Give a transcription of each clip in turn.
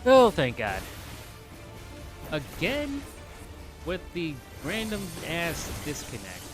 Oh, thank God. Again? With the random ass disconnect.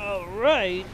All right.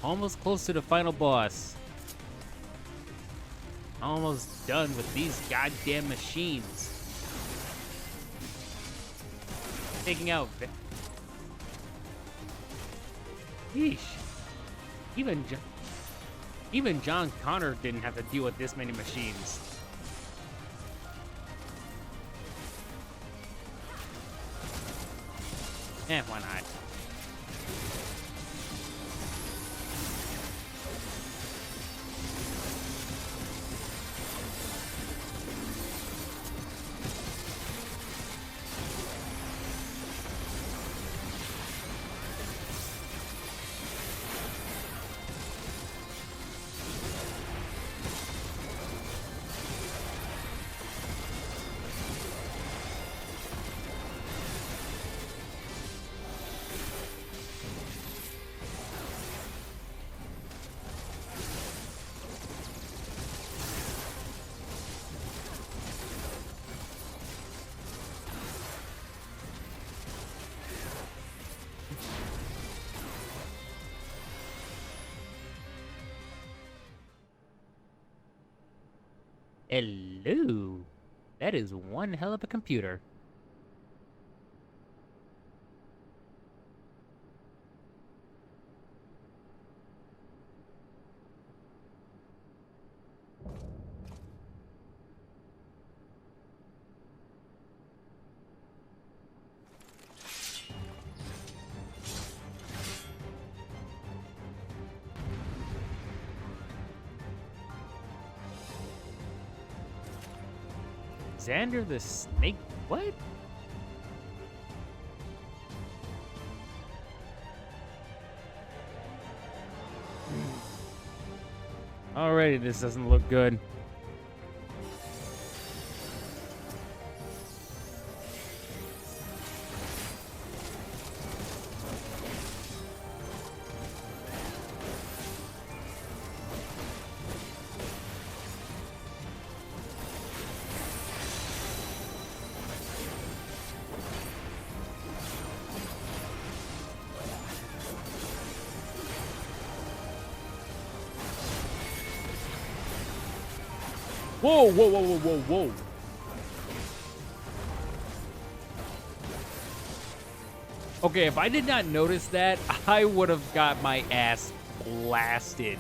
Almost close to the final boss. Almost done with these goddamn machines. Taking out... Yeesh. Even John Connor didn't have to deal with this many machines. Why not? Hello. That is one hell of a computer. Xander the Snake? What? Already, this doesn't look good. Whoa, whoa, whoa, whoa, whoa, whoa. Okay, if I did not notice that, I would have got my ass blasted.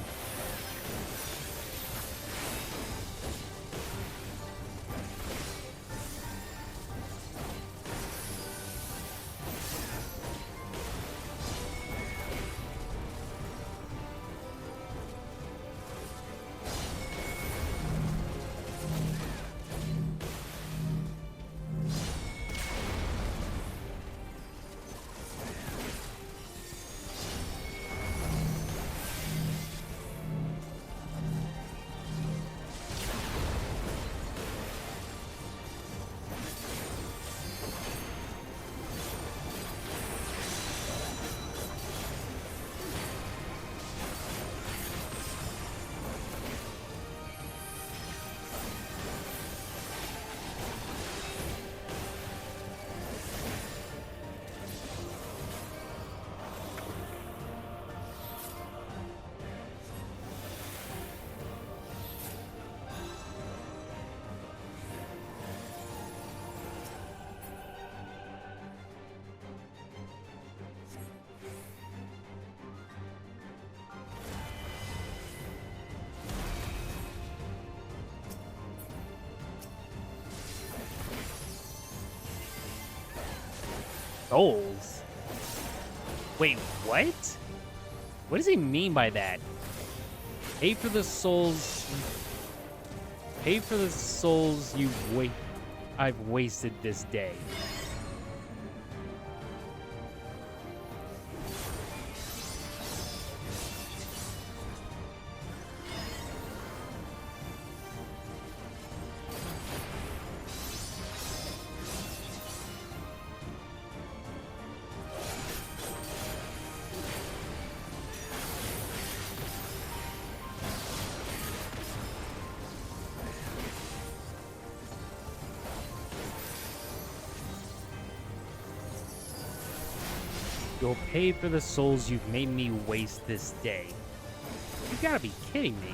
Souls? Wait, what? What does he mean by that? Pay for the souls. Pay for the souls I've wasted this day. You'll pay for the souls you've made me waste this day. You gotta be kidding me.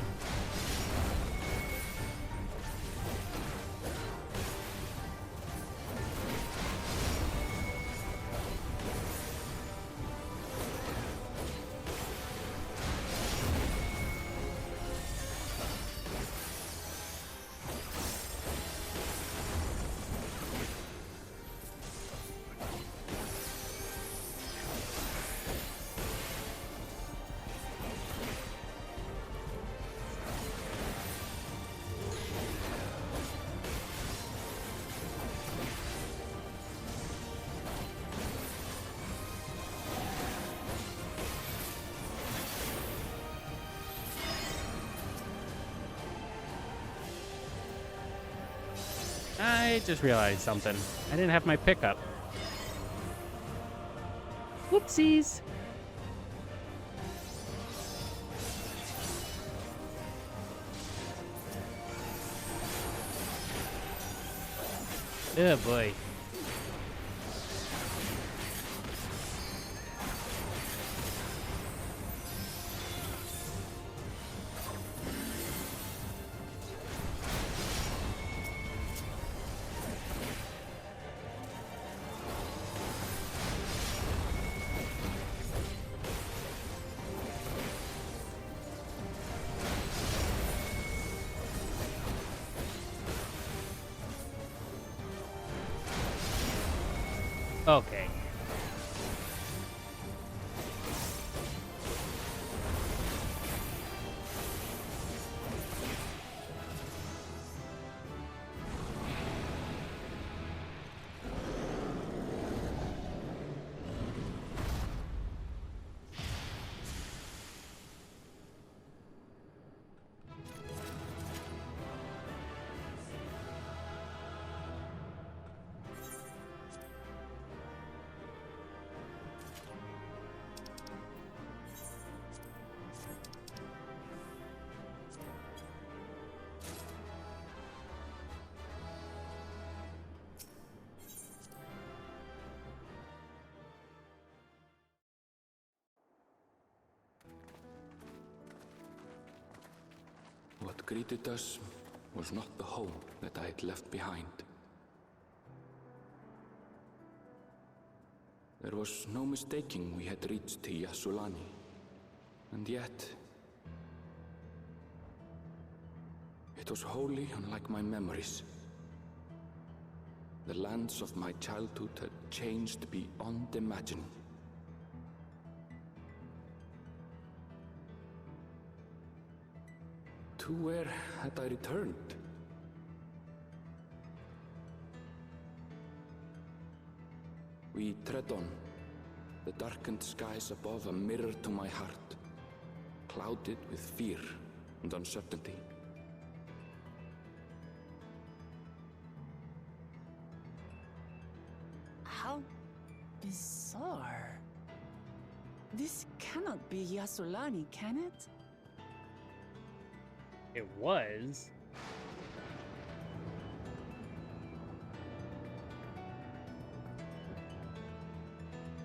I just realized something. I didn't have my pickup. Whoopsies. Oh boy. Okay. What greeted us was not the home that I had left behind. There was no mistaking we had reached Yasulani, and yet it was wholly unlike my memories. The lands of my childhood had changed beyond imagining. To where had I returned? We tread on, the darkened skies above a mirror to my heart, clouded with fear and uncertainty. How bizarre. This cannot be Yasulani, can it? It was.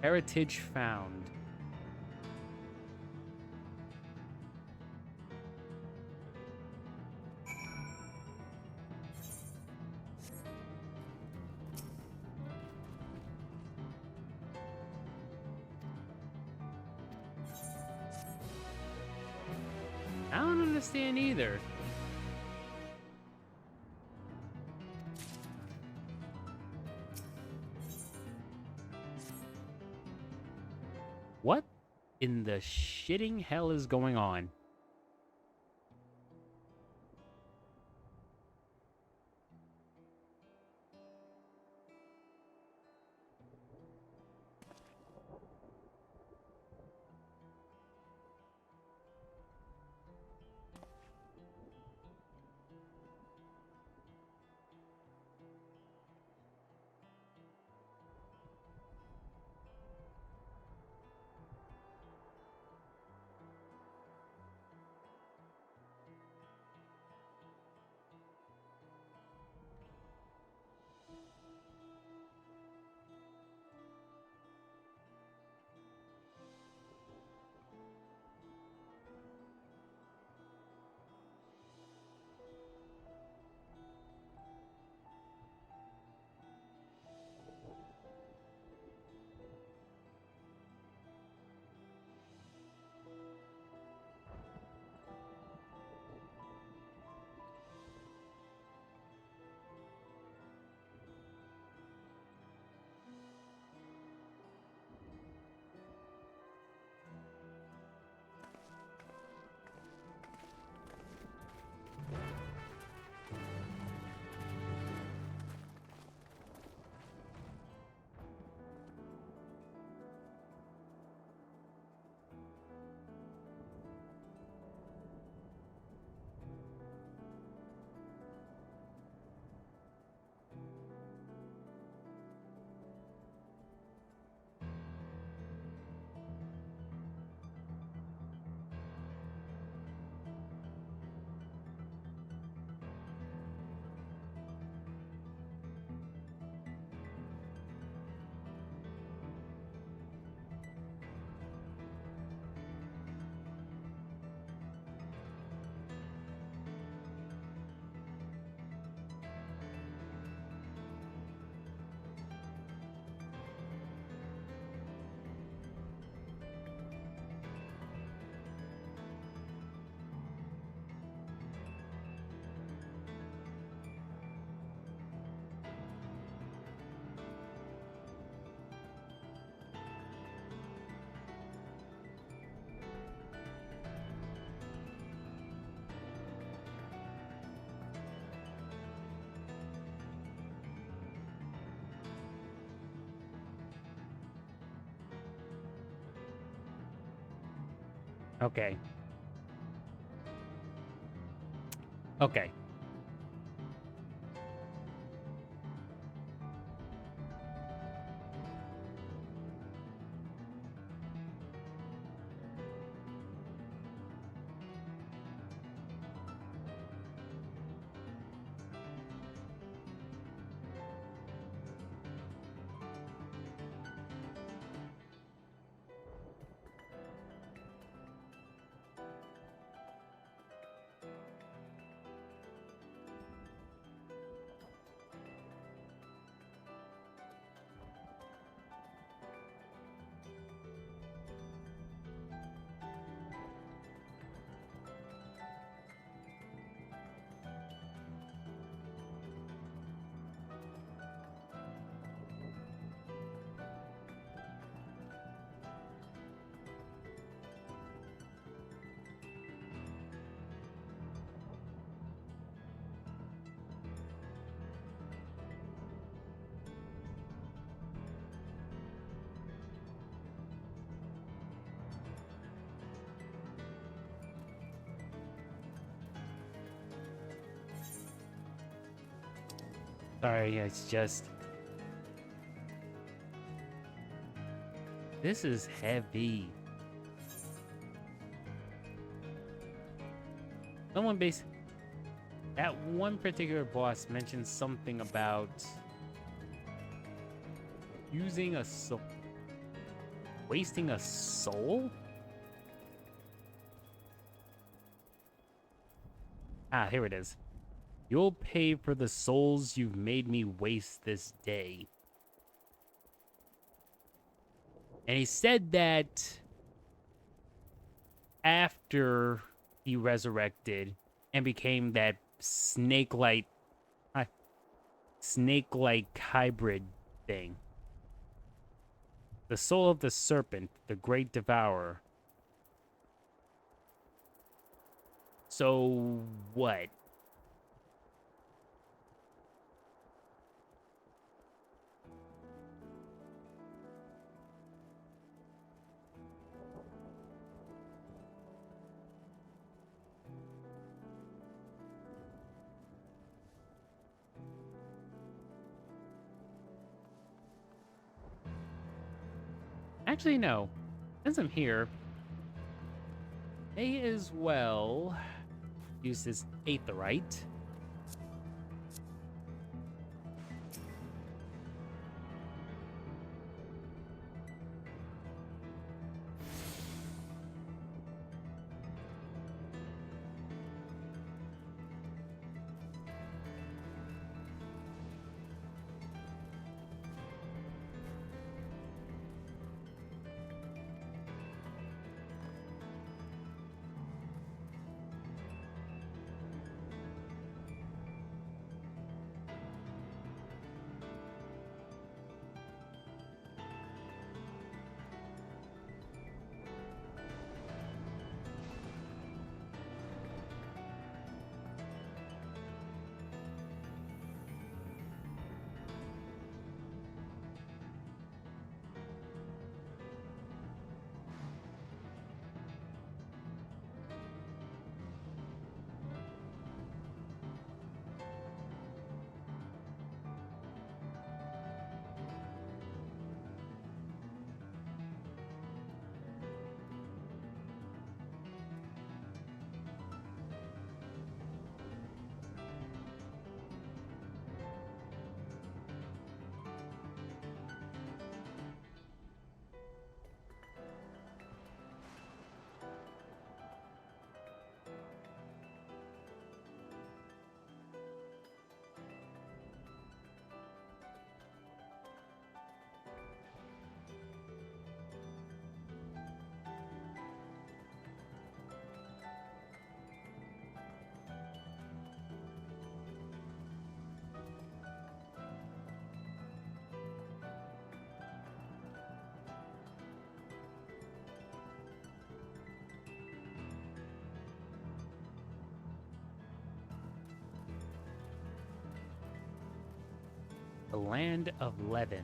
Heritage found. I don't understand either. What in the shitting hell is going on? Okay. Okay. Sorry, it's just... This is heavy. Someone that one particular boss mentioned something about using a soul, wasting a soul? Ah, here it is. You'll pay for the souls you've made me waste this day. And he said that after he resurrected and became that snake-like hybrid thing. The soul of the serpent, the great devourer. So what? Actually, no. Since I'm here, may as well use this aetherite. The land of Levin.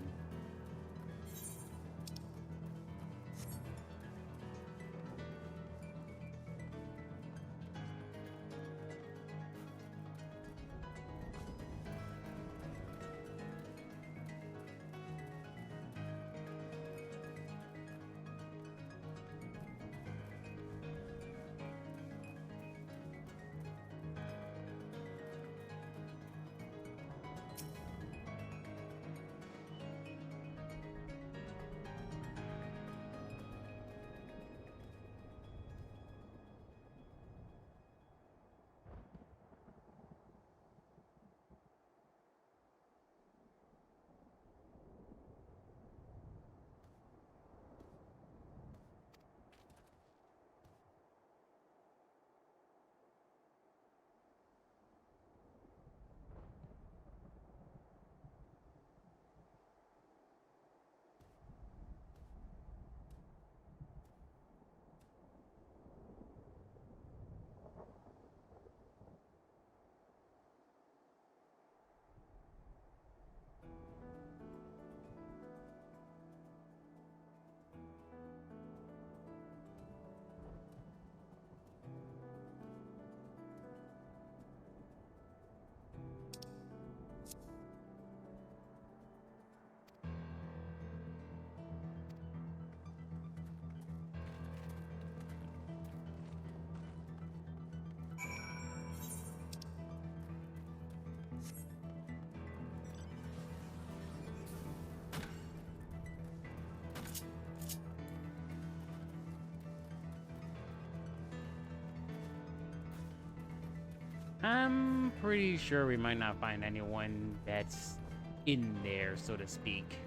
I'm pretty sure we might not find anyone that's in there, so to speak.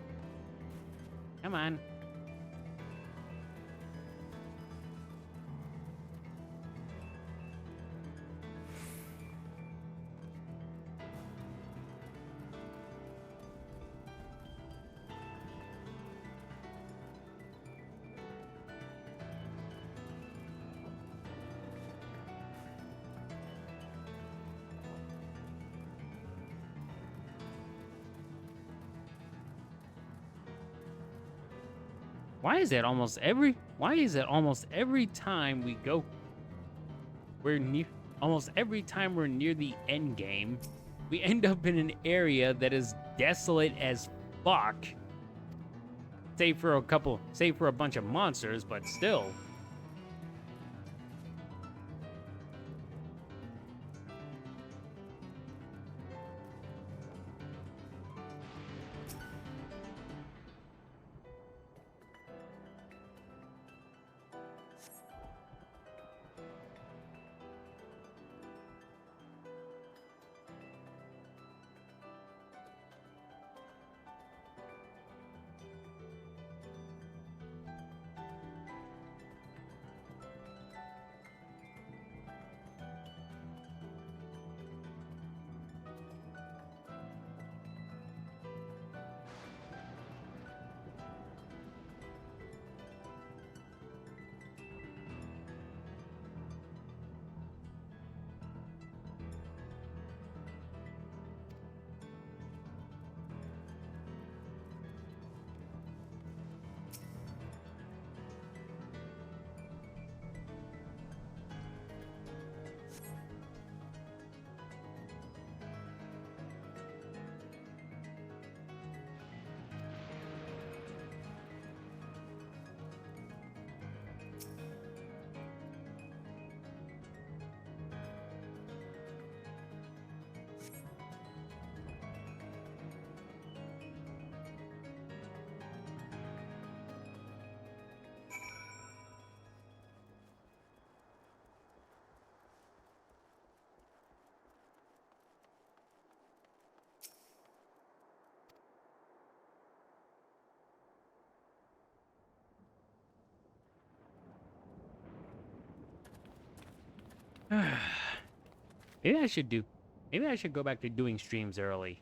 Come on. Why is it almost every time we go almost every time we're near the end game, we end up in an area that is desolate as fuck. Save for a bunch of monsters, but still. Maybe I should go back to doing streams early.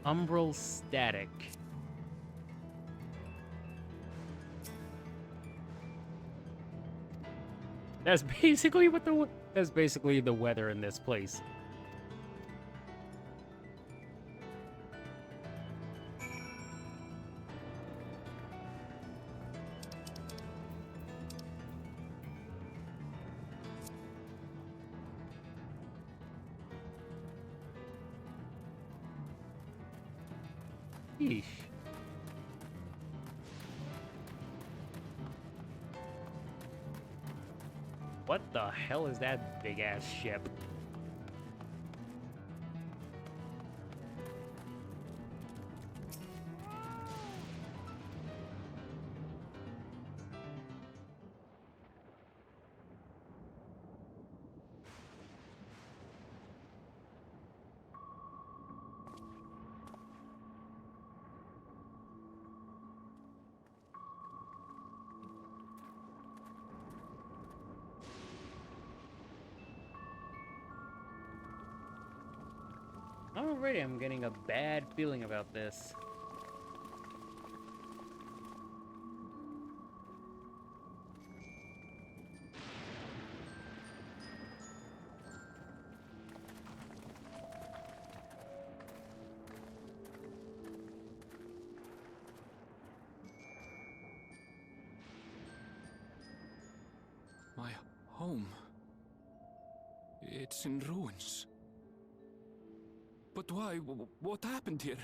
Umbral static. That's basically the weather in this place. Yeesh. What the hell is that big ass ship? Already I'm getting a bad feeling about this. My home. It's in ruins. But why? What happened here?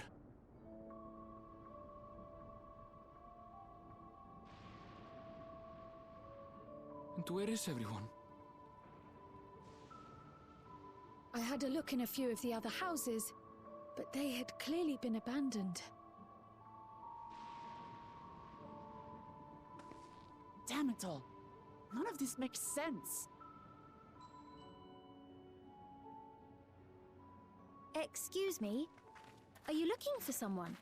And where is everyone? I had a look in a few of the other houses, but they had clearly been abandoned. Damn it all. None of this makes sense. Excuse me? Are you looking for someone?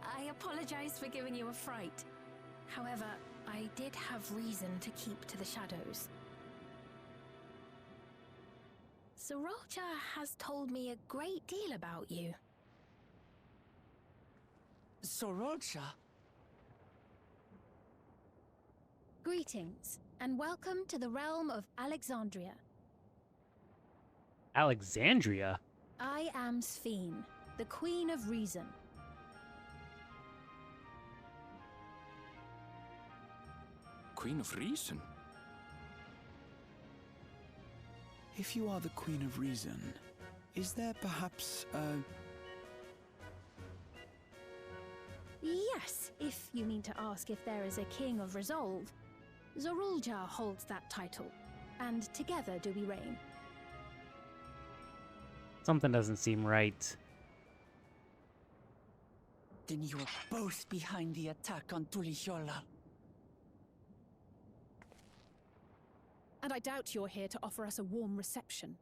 I apologize for giving you a fright. However, I did have reason to keep to the shadows. Sorolja has told me a great deal about you. Sorolja? Greetings, and welcome to the realm of Alexandria. Alexandria? I am Sphene, the Queen of Reason. Queen of Reason? If you are the Queen of Reason, is there perhaps a... Yes, if you mean to ask if there is a King of Resolve. Sorolja holds that title, and together do we reign. Something doesn't seem right. Then you are both behind the attack on Tulihiola. And I doubt you're here to offer us a warm reception.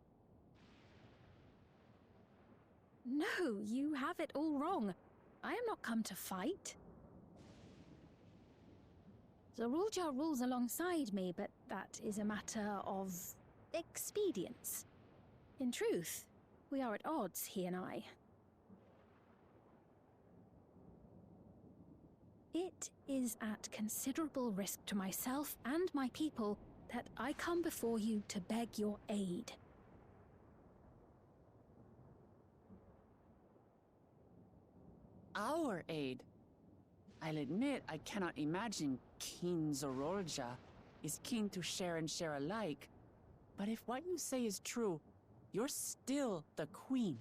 No, you have it all wrong. I am not come to fight. Sorolja rules alongside me, but that is a matter of expedience. In truth, we are at odds, he and I. It is at considerable risk to myself and my people that I come before you to beg your aid. Our aid? I'll admit I cannot imagine King Sorolja is keen to share and share alike. But if what you say is true, you're still the Queen.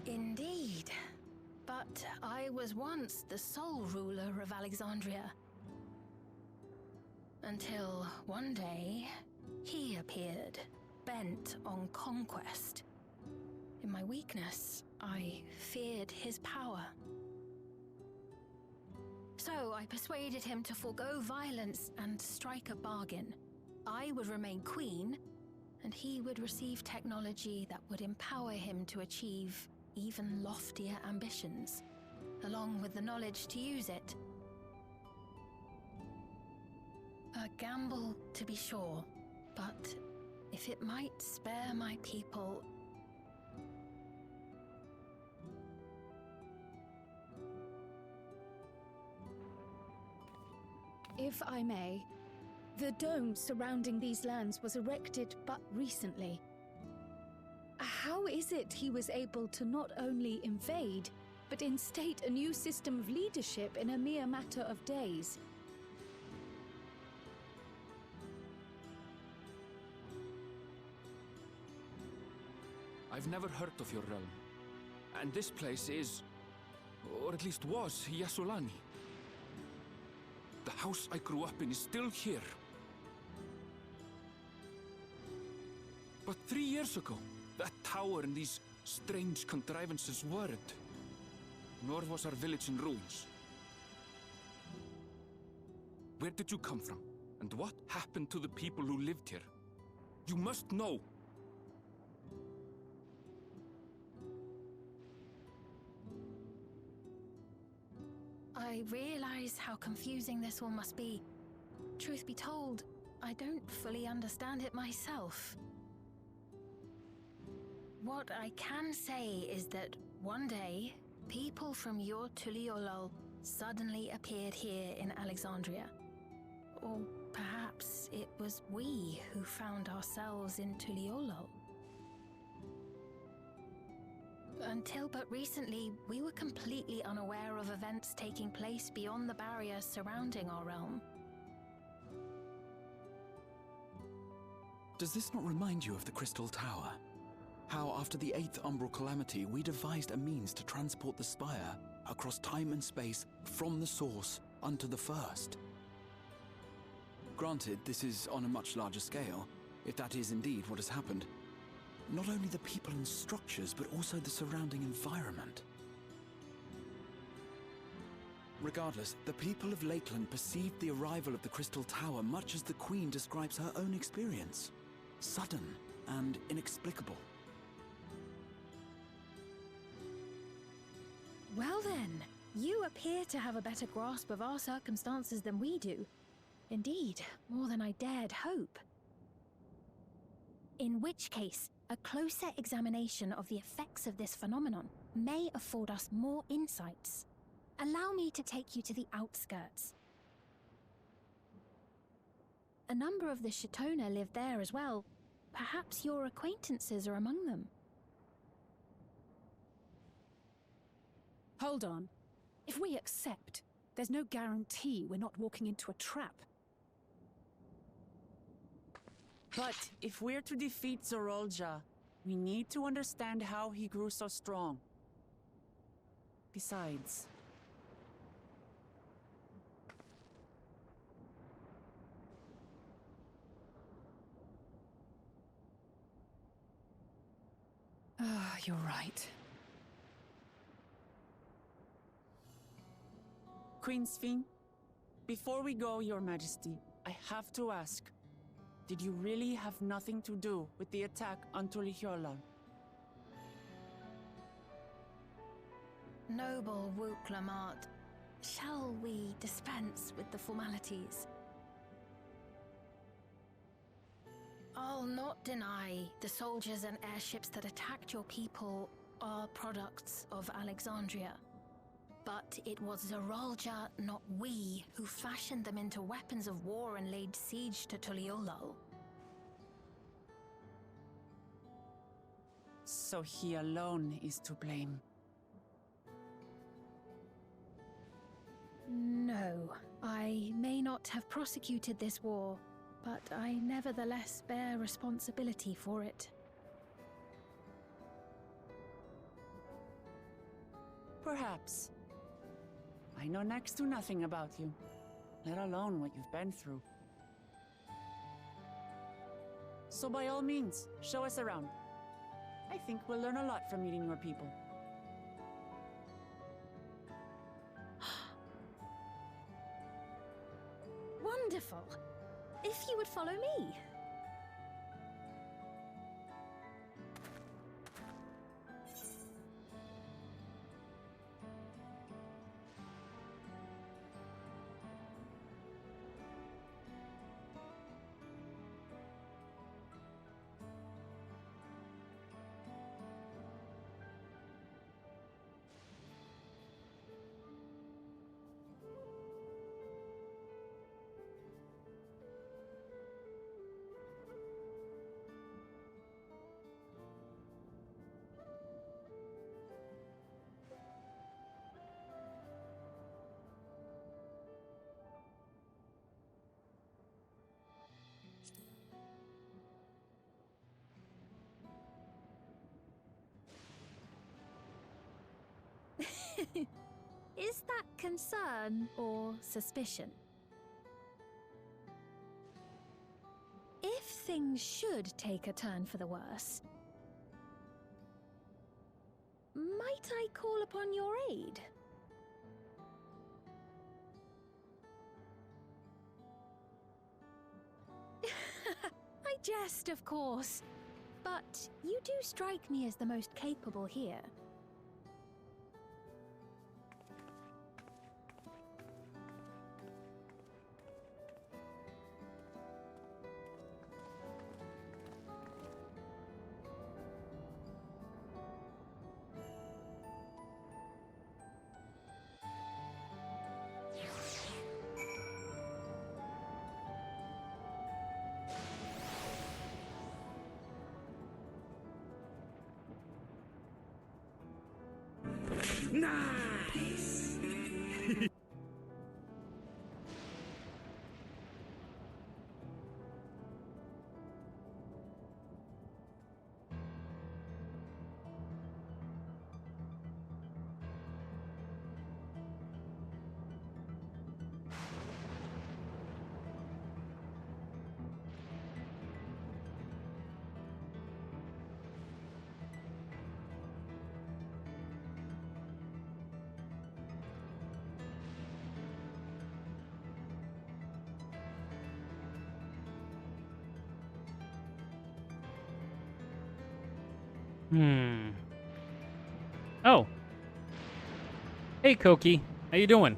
Indeed. But I was once the sole ruler of Alexandria. Until one day, he appeared, bent on conquest. In my weakness, I feared his power. So I persuaded him to forego violence and strike a bargain. I would remain queen, and he would receive technology that would empower him to achieve even loftier ambitions, along with the knowledge to use it. A gamble, to be sure, but if it might spare my people... If I may, the dome surrounding these lands was erected but recently. How is it he was able to not only invade, but instate a new system of leadership in a mere matter of days? I've never heard of your realm. And this place is, or at least was, Yassolani. The house I grew up in is still here. But 3 years ago, that tower and these strange contrivances weren't. Nor was our village in ruins. Where did you come from? And what happened to the people who lived here? You must know! I realize how confusing this all must be. Truth be told, I don't fully understand it myself. What I can say is that one day, people from your Tuliolol suddenly appeared here in Alexandria. Or perhaps it was we who found ourselves in Tuliolol. Until but recently, we were completely unaware of events taking place beyond the barriers surrounding our realm. Does this not remind you of the Crystal Tower? How after the 8th Umbral Calamity, we devised a means to transport the Spire across time and space from the source unto the First. Granted, this is on a much larger scale, if that is indeed what has happened. Not only the people and structures, but also the surrounding environment. Regardless, the people of Lakeland perceived the arrival of the Crystal Tower much as the Queen describes her own experience. Sudden and inexplicable. Well then, you appear to have a better grasp of our circumstances than we do. Indeed, more than I dared hope. In which case, a closer examination of the effects of this phenomenon may afford us more insights. Allow me to take you to the outskirts. A number of the Shatona live there as well. Perhaps your acquaintances are among them. Hold on. If we accept, there's no guarantee we're not walking into a trap. But if we're to defeat Zorolja, we need to understand how he grew so strong. Besides... You're right. Queen Sphene, before we go, Your Majesty, I have to ask, did you really have nothing to do with the attack on Tuliolol? Noble Wook Lamart, shall we dispense with the formalities? I'll not deny the soldiers and airships that attacked your people are products of Alexandria. But it was Zorolja, not we, who fashioned them into weapons of war and laid siege to Tuliolol. So he alone is to blame. No, I may not have prosecuted this war, but I nevertheless bear responsibility for it. Perhaps. I know next to nothing about you, let alone what you've been through. So by all means, show us around. I think we'll learn a lot from meeting your people. Wonderful! If you would follow me. Is that concern or suspicion? If things should take a turn for the worse, Might I call upon your aid? I jest, of course. But you do strike me as the most capable here. Nice! Oh. Hey, Koki. How you doing?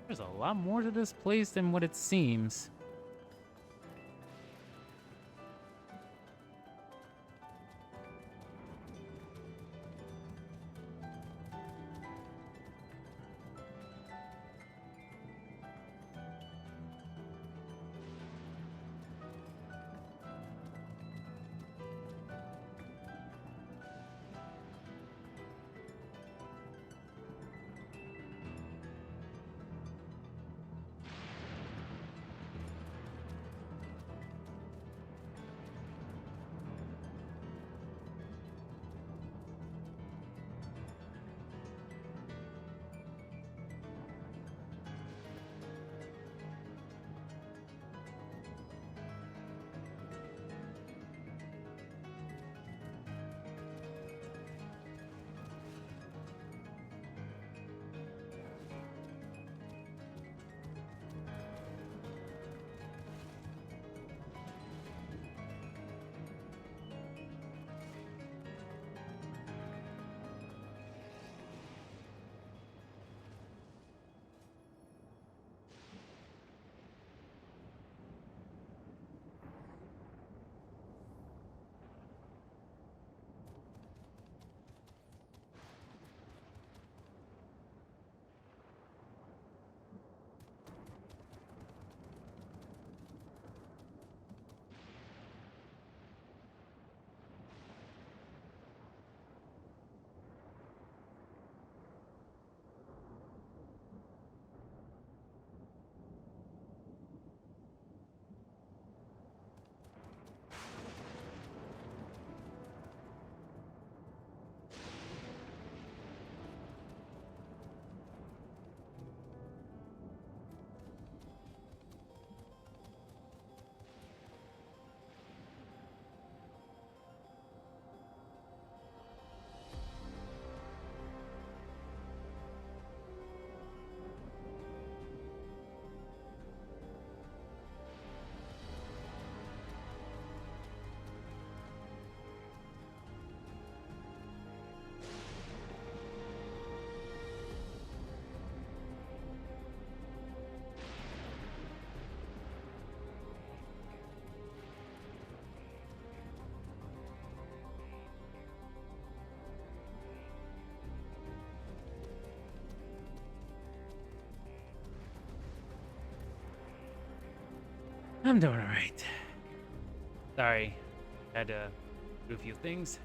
There's a lot more to this place than what it seems. I'm doing alright. Sorry. Had to do a few things.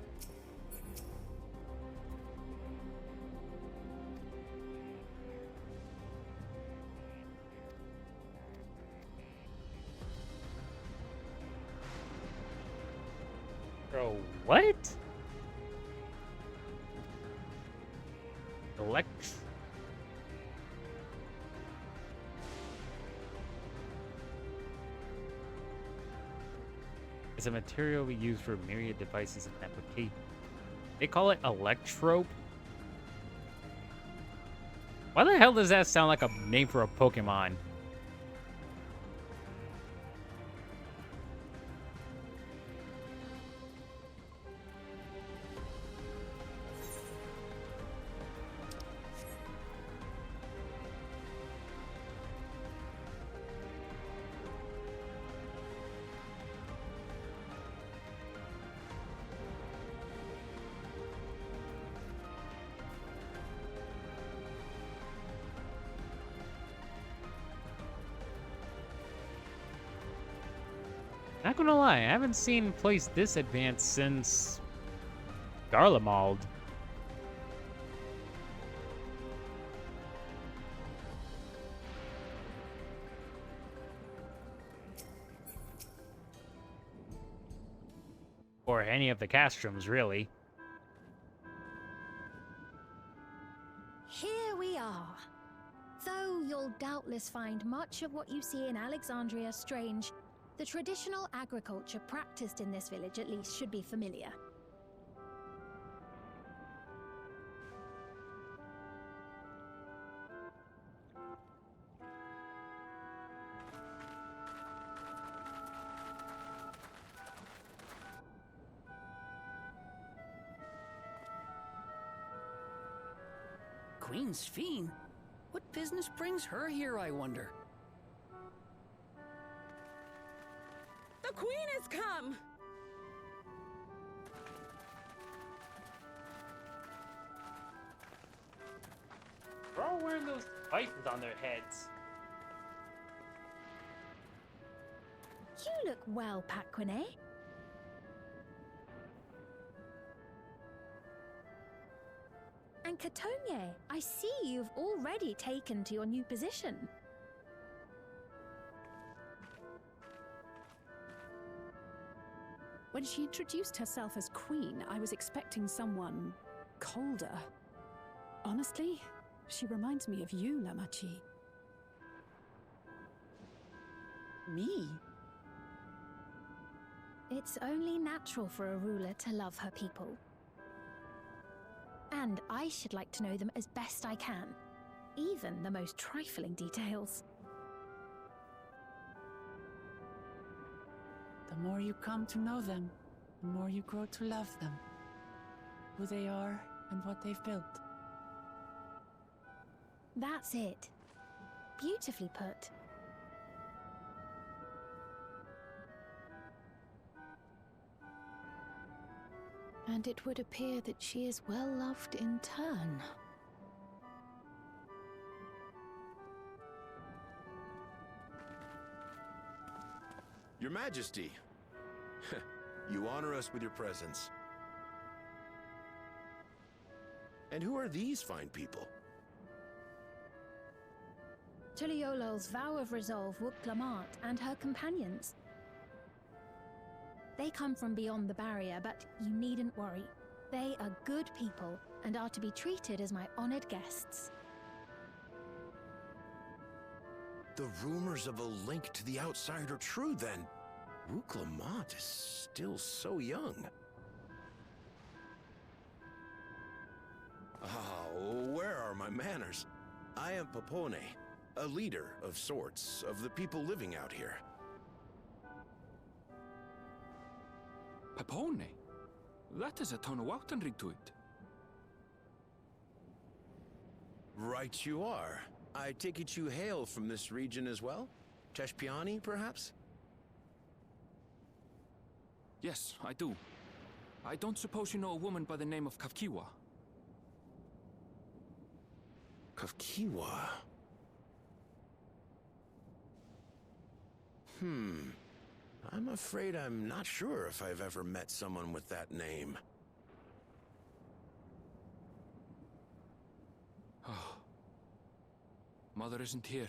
Bro, what? It's a material we use for myriad devices and applications. They call it electrope. Why the hell does that sound like a name for a Pokemon? Not gonna lie, I haven't seen place this advanced since Garlemald. Or any of the Castrums, really. Here we are. Though you'll doubtless find much of what you see in Alexandria strange, the traditional agriculture practiced in this village at least should be familiar. Queen Sphene? What business brings her here, I wonder? The Queen has come! They're all wearing those devices on their heads. You look well, Paquine. And Katonye, I see you've already taken to your new position. When she introduced herself as queen, I was expecting someone colder. Honestly, she reminds me of you, Lamachi. Me? It's only natural for a ruler to love her people. And I should like to know them as best I can, even the most trifling details. The more you come to know them, the more you grow to love them. Who they are and what they've built. That's it. Beautifully put. And it would appear that she is well loved in turn. Your Majesty, you honor us with your presence. And who are these fine people? Tuliolol's vow of resolve Wuk-Lamat and her companions. They come from beyond the barrier, but you needn't worry. They are good people and are to be treated as my honored guests. The rumors of a link to the outside are true, then. Wuk-Lamat is still so young. Where are my manners? I am Papone, a leader of sorts of the people living out here. Papone? That is a Tonawautanri to it. Right you are. I take it you hail from this region as well? Teshpiani, perhaps? Yes, I do. I don't suppose you know a woman by the name of Kafkiwa? Kafkiwa? I'm afraid I'm not sure if I've ever met someone with that name. Oh. Mother isn't here.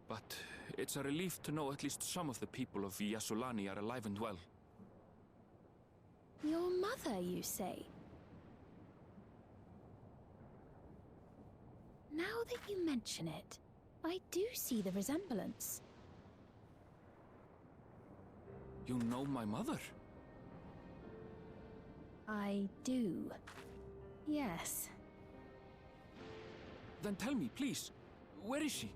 But it's a relief to know at least some of the people of Yasulani are alive and well. Your mother, you say? Now that you mention it, I do see the resemblance. You know my mother? I do. Yes. Then tell me, please, where is she?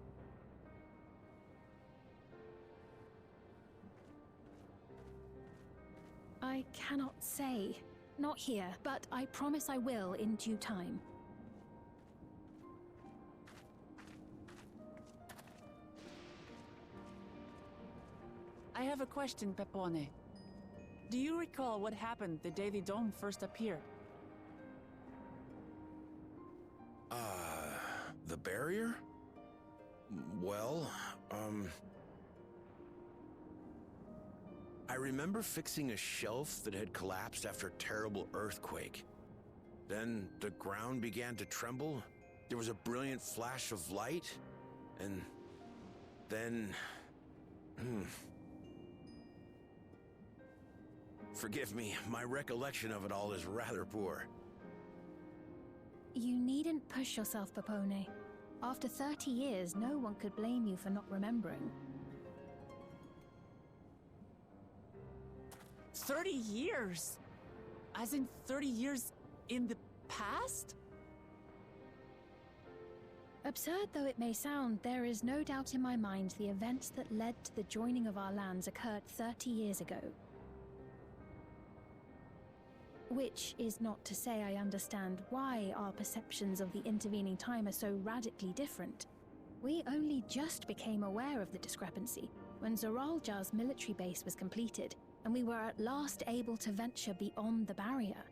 I cannot say. Not here, but I promise I will in due time. I have a question, Pepone. Do you recall what happened the day the dome first appeared? The barrier? Well, I remember fixing a shelf that had collapsed after a terrible earthquake. Then the ground began to tremble. There was a brilliant flash of light, and then... Forgive me, my recollection of it all is rather poor. You needn't push yourself, Pepone. After 30 years, no one could blame you for not remembering. 30 years? As in 30 years in the past? Absurd though it may sound, there is no doubt in my mind the events that led to the joining of our lands occurred 30 years ago. Which is not to say I understand why our perceptions of the intervening time are so radically different. We only just became aware of the discrepancy when Zoralja's military base was completed, and we were at last able to venture beyond the barrier.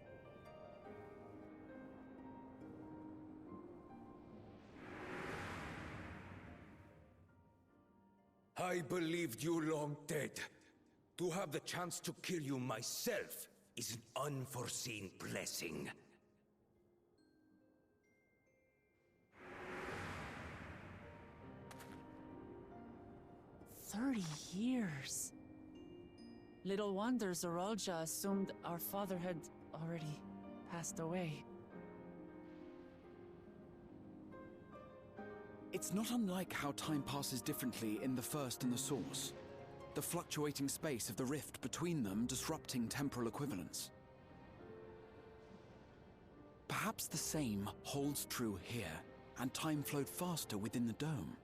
I believed you long dead. To have the chance to kill you myself is an unforeseen blessing. "30 years. Little wonder Zoralja assumed our father had already passed away. It's not unlike how time passes differently in the First and the Source. The fluctuating space of the rift between them disrupting temporal equivalence. Perhaps the same holds true here, and time flowed faster within the dome.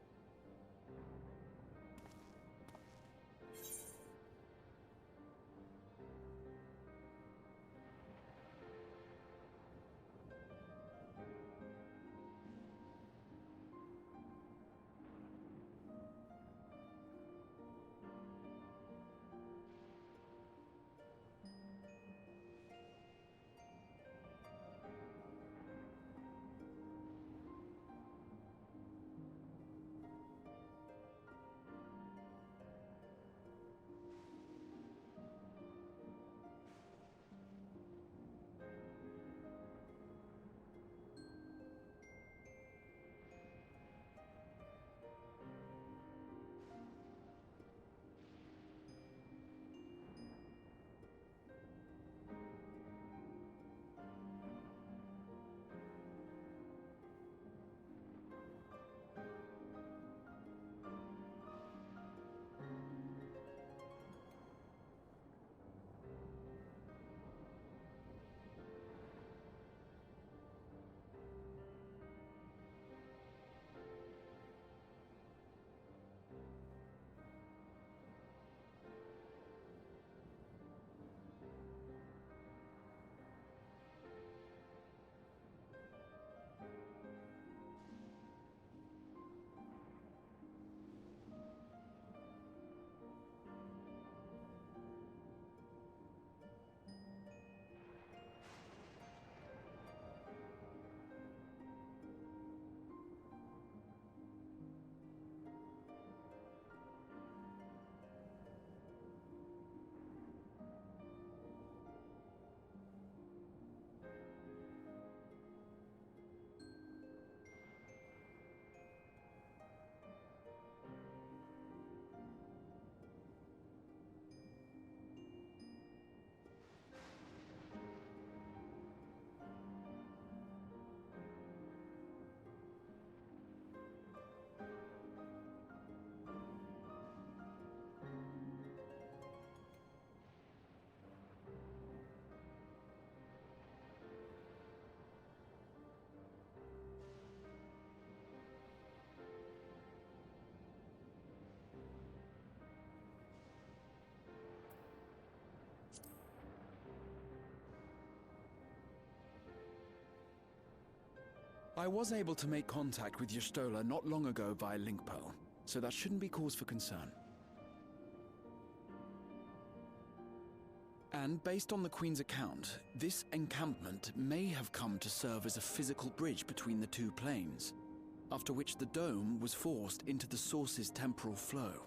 I was able to make contact with Y'shtola not long ago via link pearl, so that shouldn't be cause for concern. And based on the Queen's account, this encampment may have come to serve as a physical bridge between the two planes, after which the dome was forced into the source's temporal flow.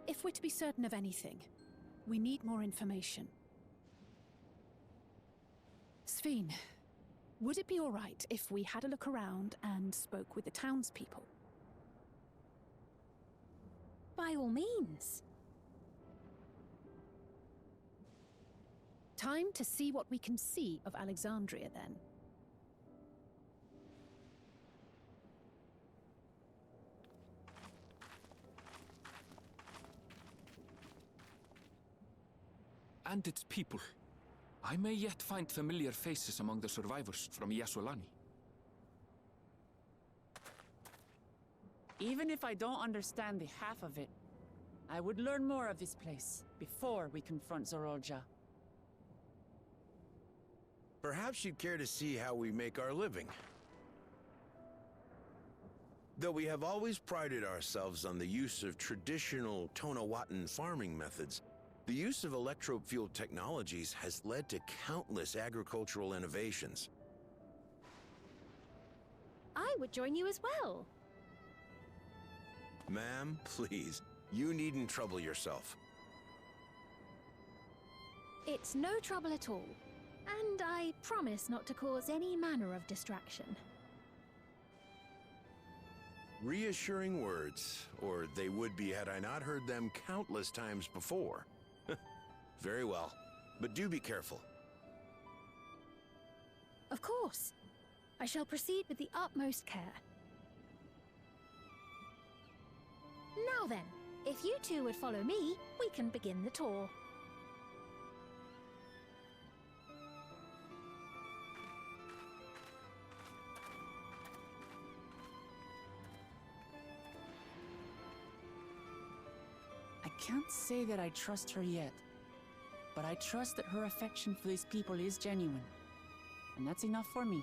If we're to be certain of anything, we need more information. Sveen, would it be all right if we had a look around and spoke with the townspeople? By all means. Time to see what we can see of Alexandria, then. And its people. I may yet find familiar faces among the survivors from Yasolani. Even if I don't understand the half of it, I would learn more of this place before we confront Zorolja. Perhaps you'd care to see how we make our living. Though we have always prided ourselves on the use of traditional Tonawatan farming methods, the use of electro-fueled technologies has led to countless agricultural innovations. I would join you as well. Ma'am, please, you needn't trouble yourself. It's no trouble at all. And I promise not to cause any manner of distraction. Reassuring words, or they would be had I not heard them countless times before. Very well, but do be careful. Of course. I shall proceed with the utmost care. Now then, if you two would follow me, we can begin the tour. I can't say that I trust her yet, but I trust that her affection for these people is genuine, and that's enough for me.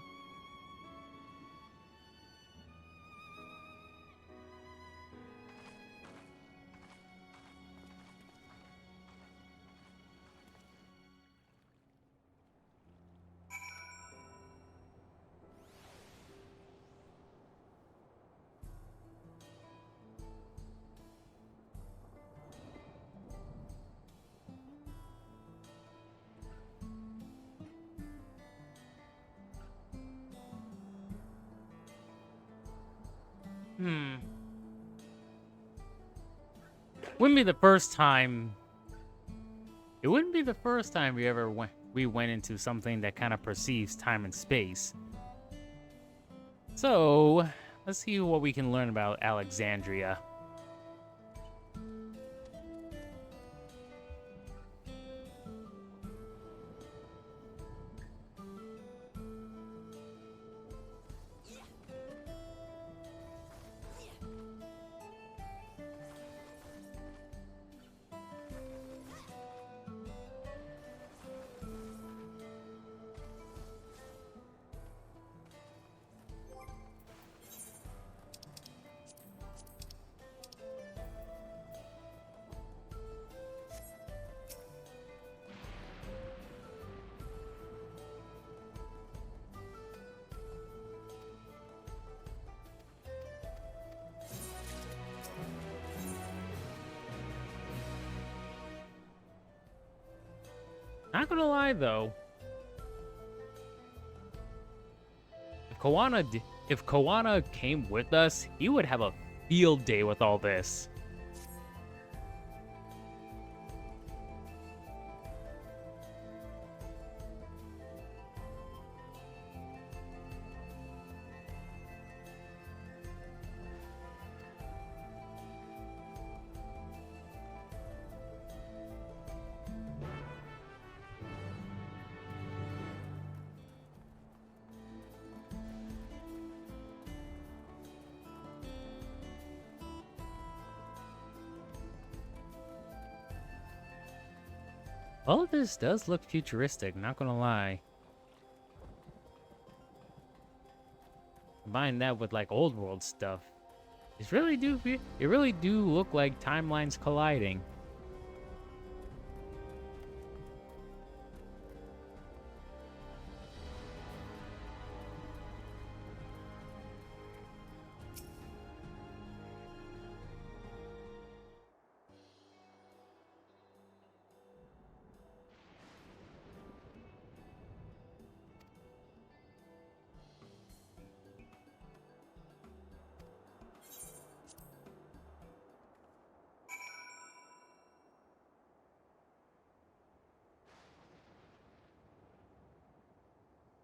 Wouldn't be the first time. It wouldn't be the first time we went into something that kind of perceives time and space. So let's see what we can learn about Alexandria. Not gonna lie though, if Koana came with us, he would have a field day with all this. All of this does look futuristic, not gonna lie. Combine that with like old world stuff. It really do look like timelines colliding.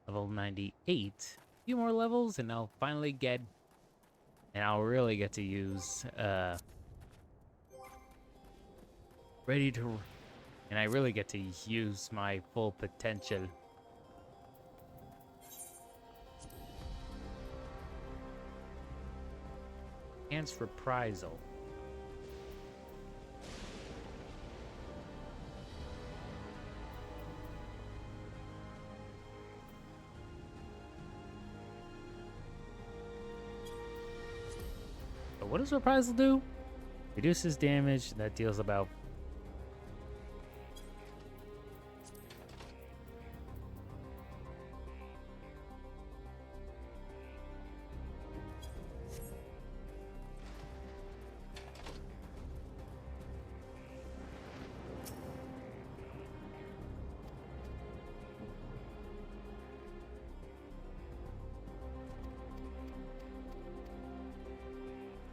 Level 98. A few more levels and I'll finally get... And I'll really get to use, ready to... And I really get to use my full potential. Enhanced reprisal. What does reprisal do? Reduces damage that deals about...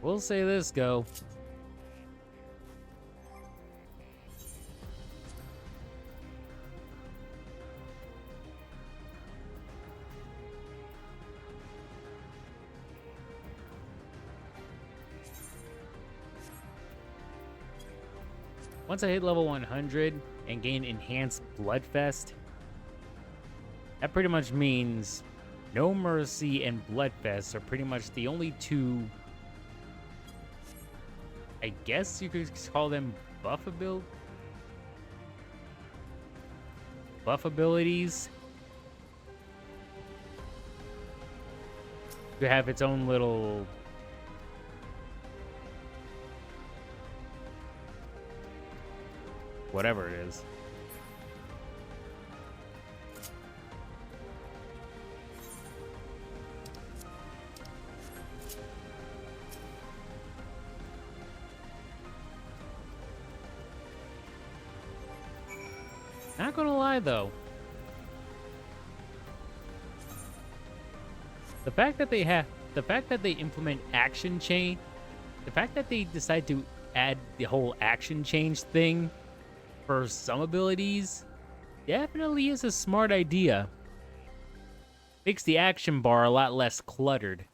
We'll say this, go. Once I hit level 100 and gain enhanced Bloodfest, that pretty much means No Mercy and Bloodfest are pretty much the only two, I guess you could call them buff abilities. To have its own little whatever it is. Not gonna lie though, the fact that they implement action chain, the fact that they decide to add the whole action change thing for some abilities definitely is a smart idea. Makes the action bar a lot less cluttered.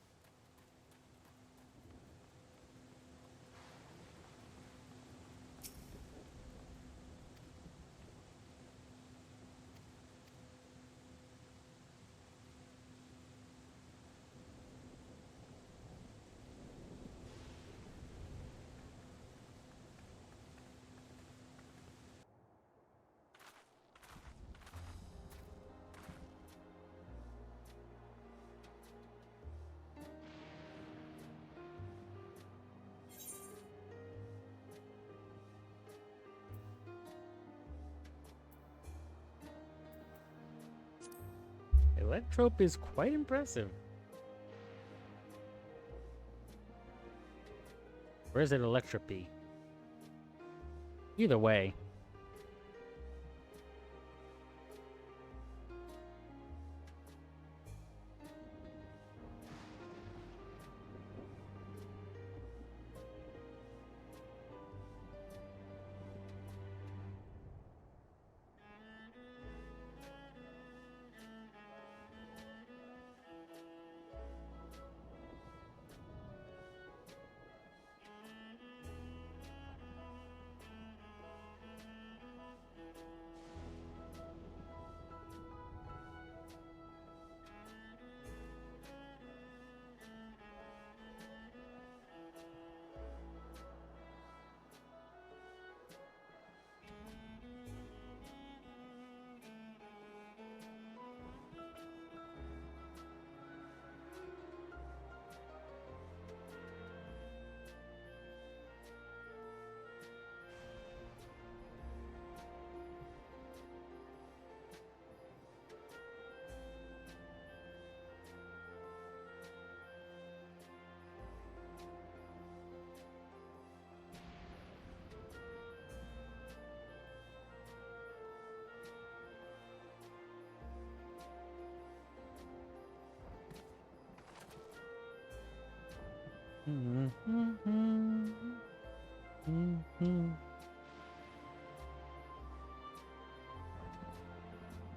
Electrope is quite impressive. Or is it Electropy? Either way.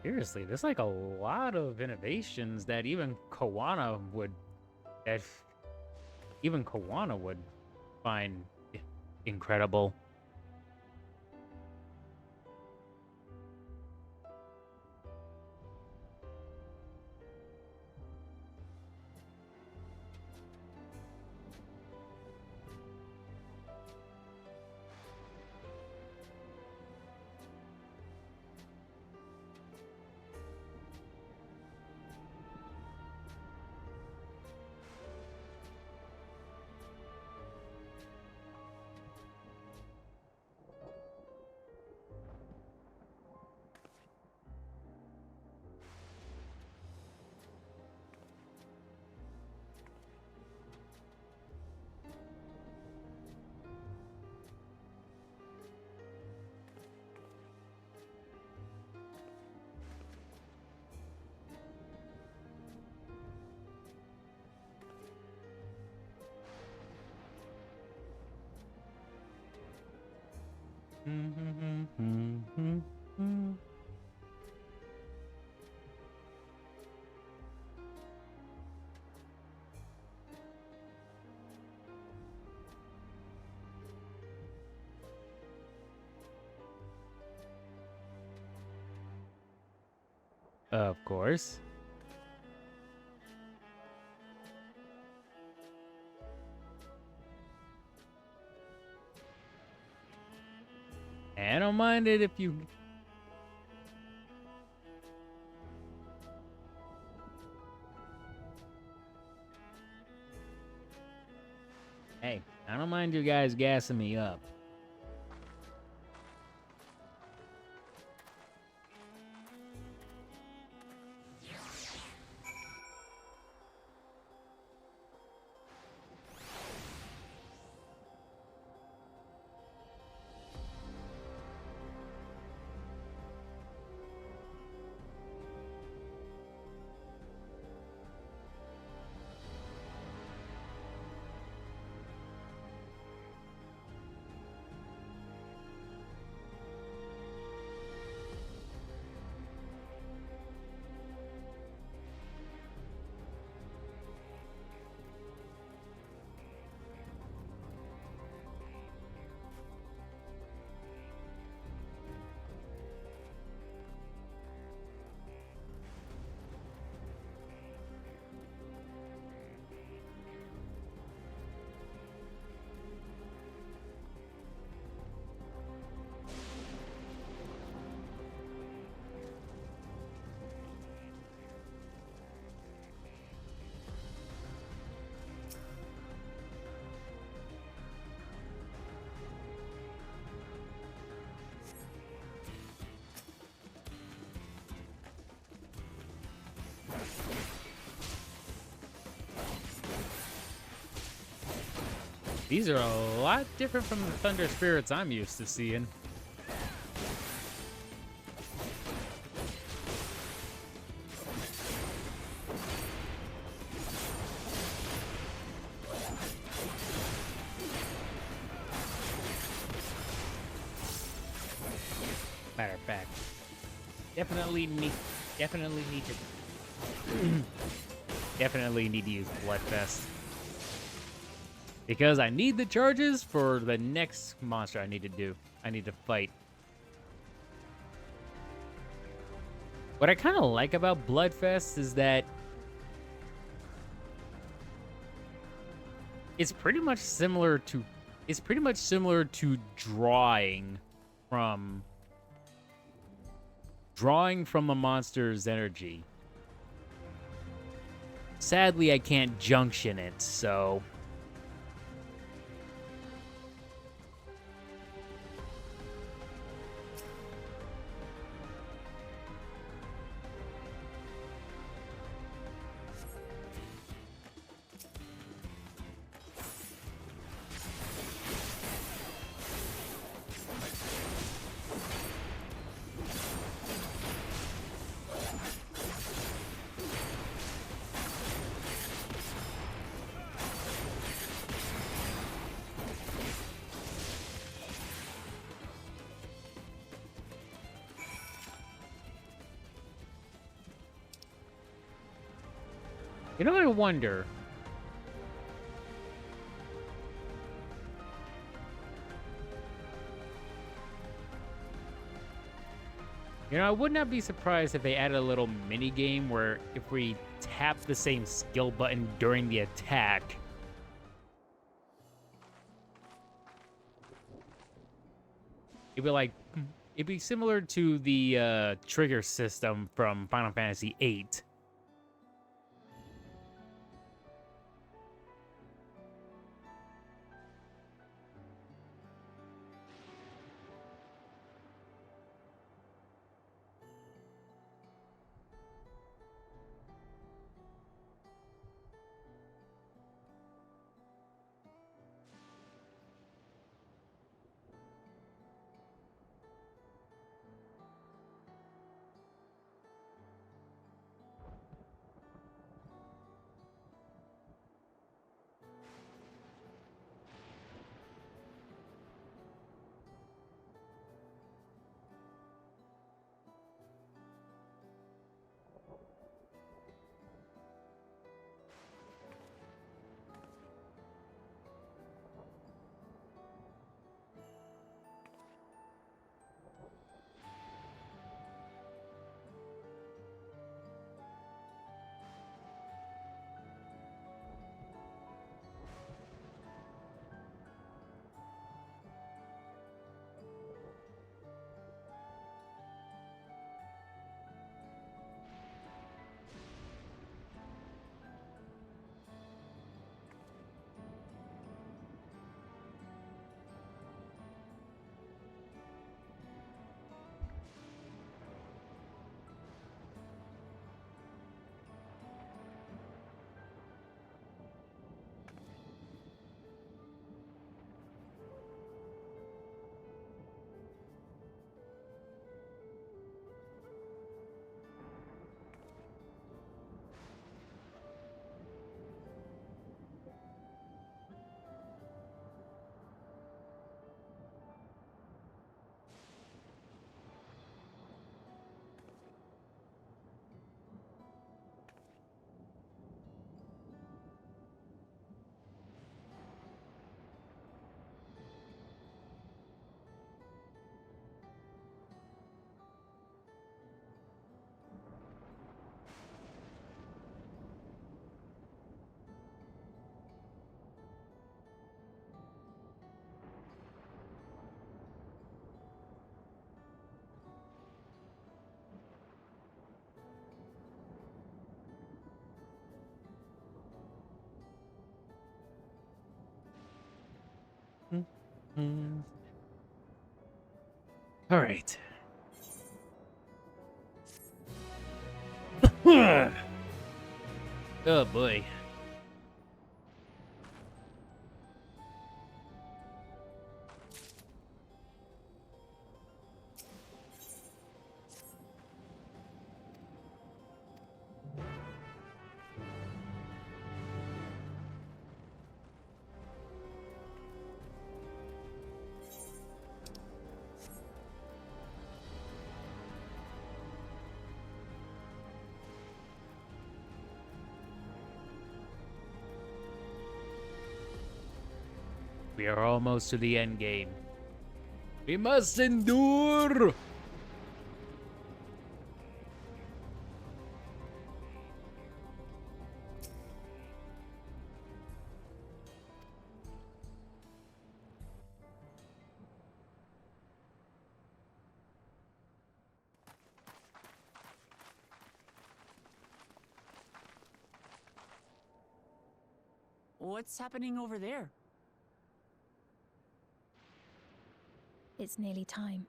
Seriously, there's like a lot of innovations that even Kawana would find incredible. Of course. I don't mind it if you... Hey, I don't mind you guys gassing me up. These are a lot different from the Thunder Spirits I'm used to seeing. Matter of fact, definitely need to use Bloodfest. Because I need the charges for the next monster I need to fight. What I kind of like about Bloodfest is that it's pretty much similar to drawing from the monster's energy. Sadly, I can't junction it, so You know what I wonder? You know, I would not be surprised if they added a little mini game where if we tap the same skill button during the attack, it'd be similar to the trigger system from Final Fantasy VIII. All right. Oh boy. We are almost to the end game. We must endure! What's happening over there? It's nearly time.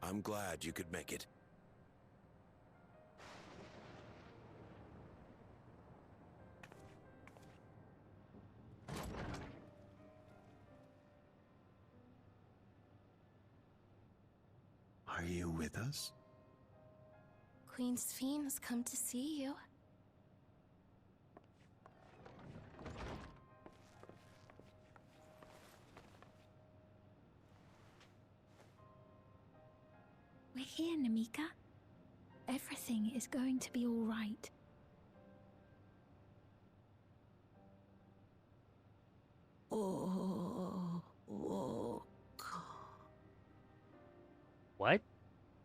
I'm glad you could make it. with us? Queen Sphene has come to see you. We're here, Namika. Everything is going to be all right. What?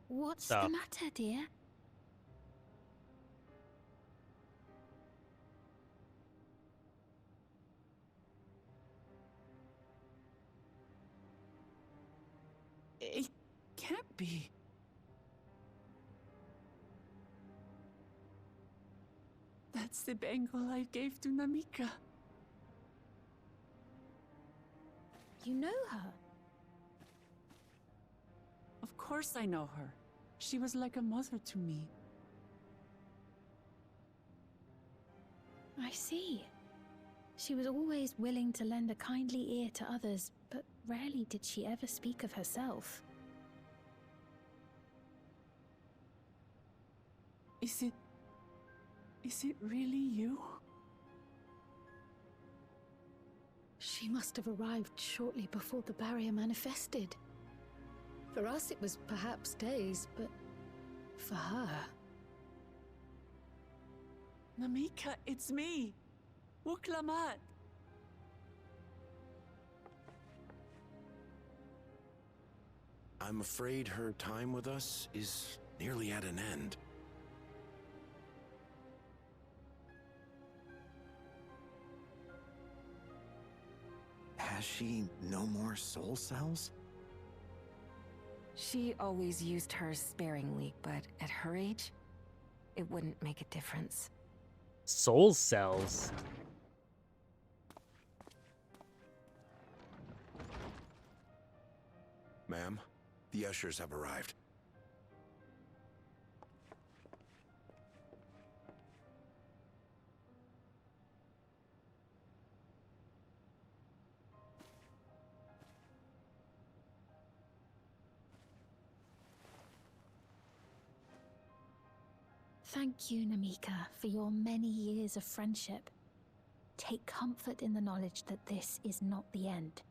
What's Stop. the matter, dear? It can't be. That's the bangle I gave to Namika. You know her? Of course I know her. She was like a mother to me. I see. She was always willing to lend a kindly ear to others, but rarely did she ever speak of herself. Is it really you? She must have arrived shortly before the barrier manifested. For us, it was perhaps days, but for her... Namika, it's me. Wuklamat. I'm afraid her time with us is nearly at an end. Has she no more soul cells? She always used hers sparingly, but at her age, it wouldn't make a difference. Soul cells. Ma'am, the ushers have arrived. Thank you, Namika, for your many years of friendship. Take comfort in the knowledge that this is not the end.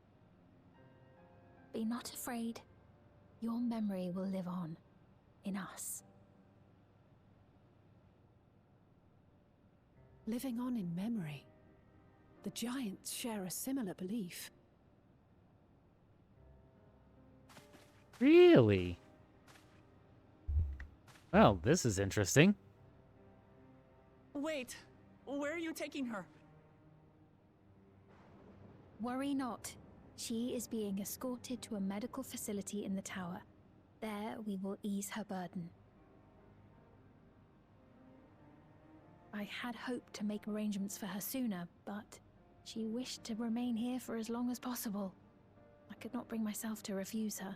Be not afraid. Your memory will live on, in us. Living on in memory. The giants share a similar belief. Really? Well, this is interesting. Wait, where are you taking her? Worry not. She is being escorted to a medical facility in the tower. There we will ease her burden. I had hoped to make arrangements for her sooner, but she wished to remain here for as long as possible. I could not bring myself to refuse her.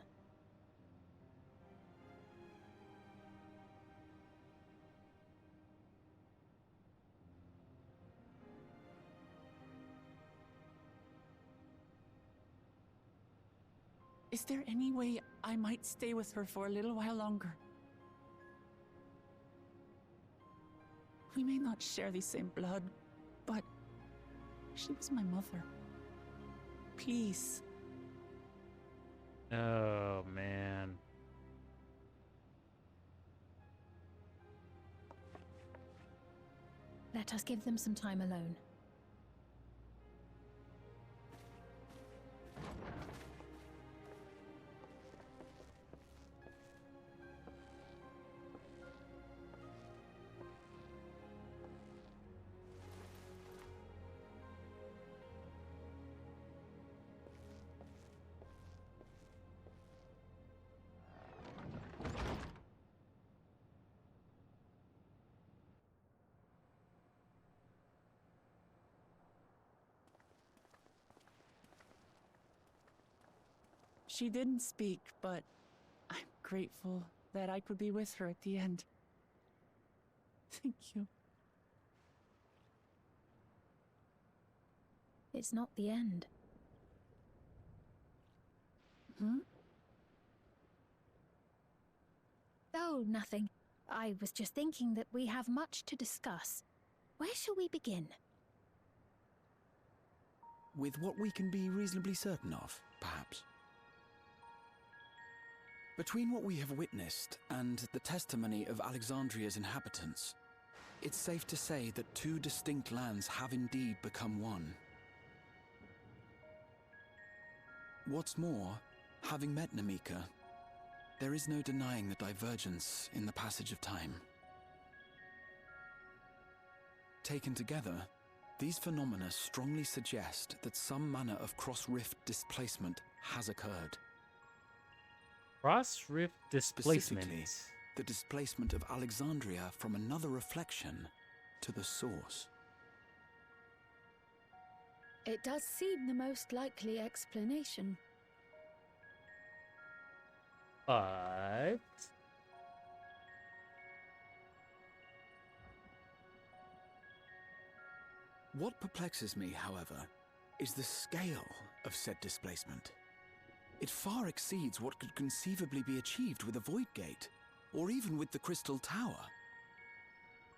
Is there any way I might stay with her for a little while longer? We may not share the same blood, but she was my mother. Please. Oh, man. Let us give them some time alone. She didn't speak, but I'm grateful that I could be with her at the end. Thank you. It's not the end. Hmm? Oh, nothing. I was just thinking that we have much to discuss. Where shall we begin? With what we can be reasonably certain of, perhaps. Between what we have witnessed and the testimony of Alexandria's inhabitants, it's safe to say that two distinct lands have indeed become one. What's more, having met Namika, there is no denying the divergence in the passage of time. Taken together, these phenomena strongly suggest that some manner of cross-rift displacement has occurred. Cross-rift displacement. Specifically, the displacement of Alexandria from another reflection to the source. It does seem the most likely explanation. But what perplexes me, however, is the scale of said displacement. It far exceeds what could conceivably be achieved with a Void Gate, or even with the Crystal Tower.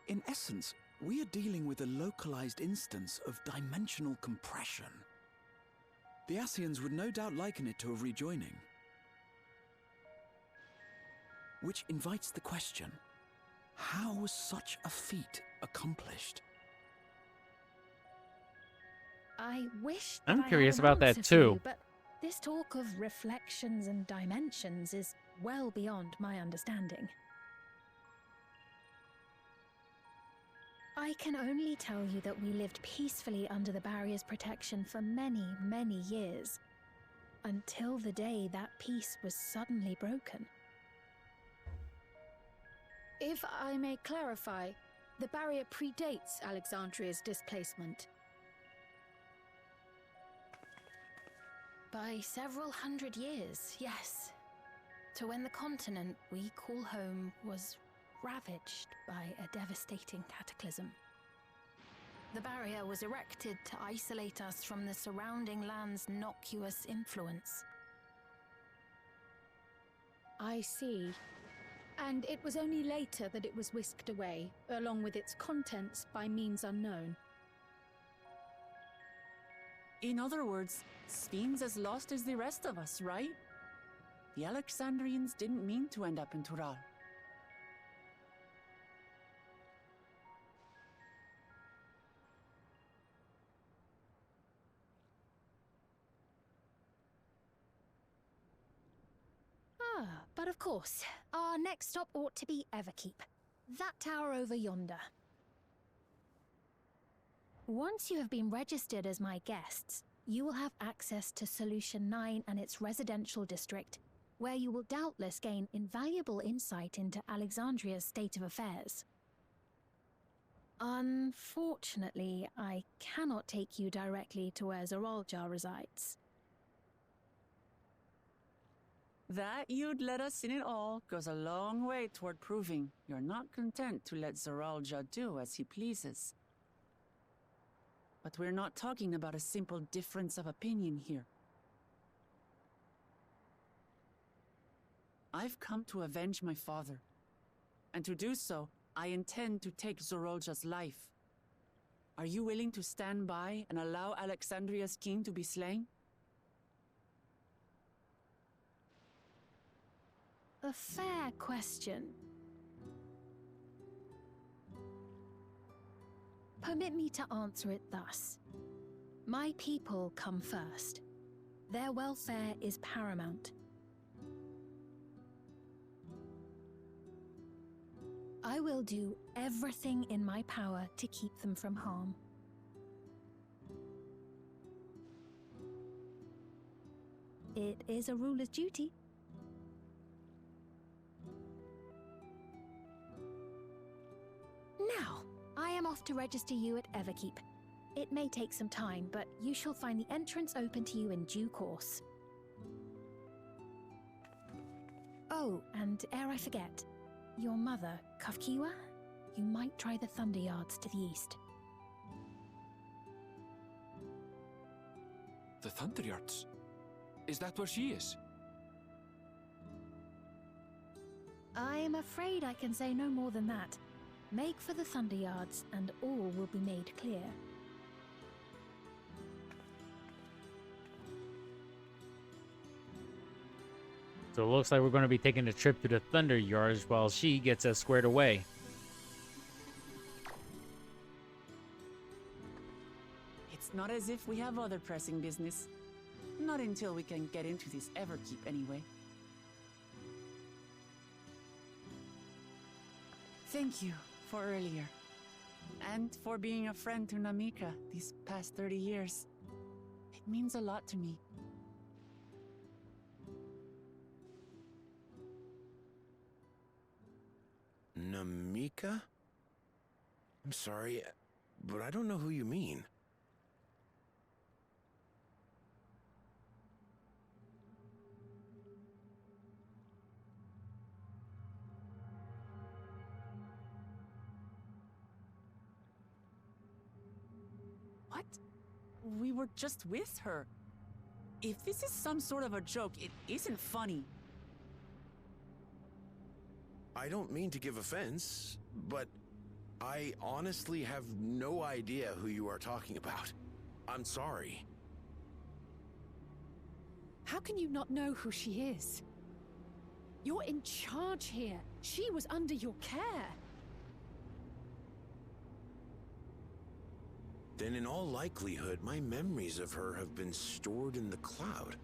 In essence, we are dealing with a localized instance of dimensional compression. The Ascians would no doubt liken it to a rejoining. Which invites the question, how was such a feat accomplished? I wish I'm that I curious had an about that answer for too. you, but this talk of reflections and dimensions is well beyond my understanding. I can only tell you that we lived peacefully under the barrier's protection for many, many years, until the day that peace was suddenly broken. If I may clarify, the barrier predates Alexandria's displacement. By several hundred years, yes. To when the continent we call home was ravaged by a devastating cataclysm. The barrier was erected to isolate us from the surrounding land's noxious influence. I see. And it was only later that it was whisked away, along with its contents, by means unknown. In other words, Sphene's as lost as the rest of us, right? The Alexandrians didn't mean to end up in Tural. But of course, our next stop ought to be Everkeep. That tower over yonder. Once you have been registered as my guests, you will have access to Solution 9 and its residential district, where you will doubtless gain invaluable insight into Alexandria's state of affairs. Unfortunately, I cannot take you directly to where Zoraljar resides. That you'd let us in it all goes a long way toward proving you're not content to let Zoraljar do as he pleases. But we're not talking about a simple difference of opinion here. I've come to avenge my father. And to do so, I intend to take Zoraljar's life. Are you willing to stand by and allow Alexandria's king to be slain? A fair question. Permit me to answer it thus. My people come first. Their welfare is paramount. I will do everything in my power to keep them from harm. It is a ruler's duty. Now, I am off to register you at Everkeep. It may take some time, but you shall find the entrance open to you in due course. Oh, and ere I forget, your mother, Kafkiwa, you might try the Thunder Yards to the east. The Thunder Yards? Is that where she is? I'm afraid I can say no more than that. Make for the Thunder Yards, and all will be made clear. So it looks like we're going to be taking a trip to the Thunder Yards while she gets us squared away. It's not as if we have other pressing business. Not until we can get into this Everkeep, anyway. Thank you for earlier. And for being a friend to Namika these past 30 years. It means a lot to me. Namika? I'm sorry, but I don't know who you mean. What? We were just with her. If this is some sort of a joke, it isn't funny. I don't mean to give offense, but I honestly have no idea who you are talking about. I'm sorry. How can you not know who she is? You're in charge here. She was under your care. Then in all likelihood, my memories of her have been stored in the cloud.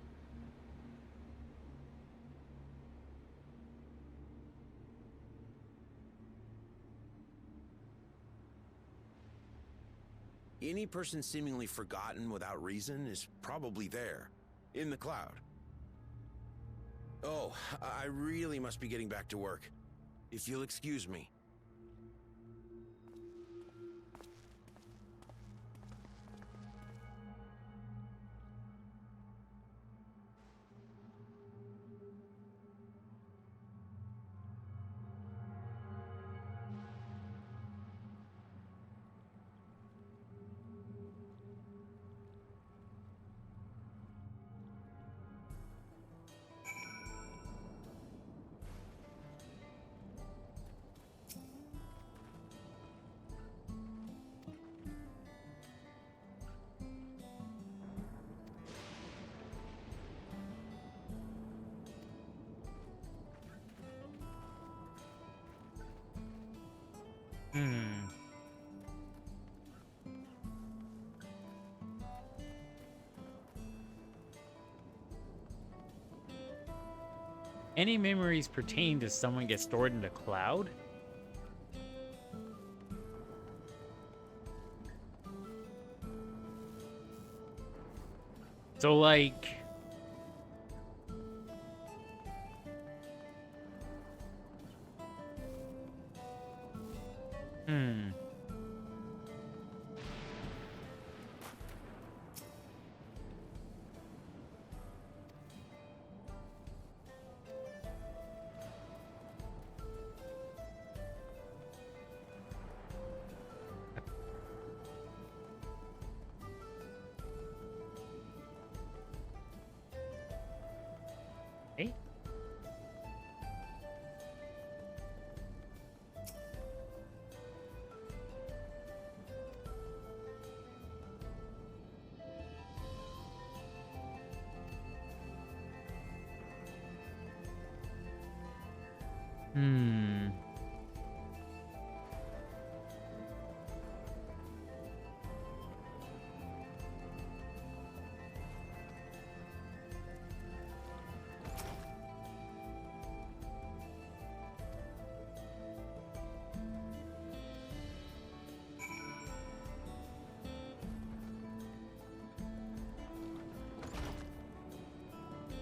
Any person seemingly forgotten without reason is probably there, in the cloud. Oh, I really must be getting back to work. If you'll excuse me. Any memories pertaining to someone get stored in the cloud? So, like... Hey?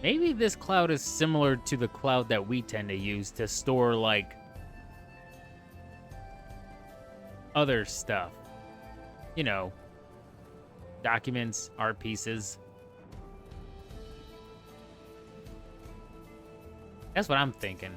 Maybe this cloud is similar to the cloud that we tend to use to store, like, other stuff. You know, documents, art pieces. That's what I'm thinking.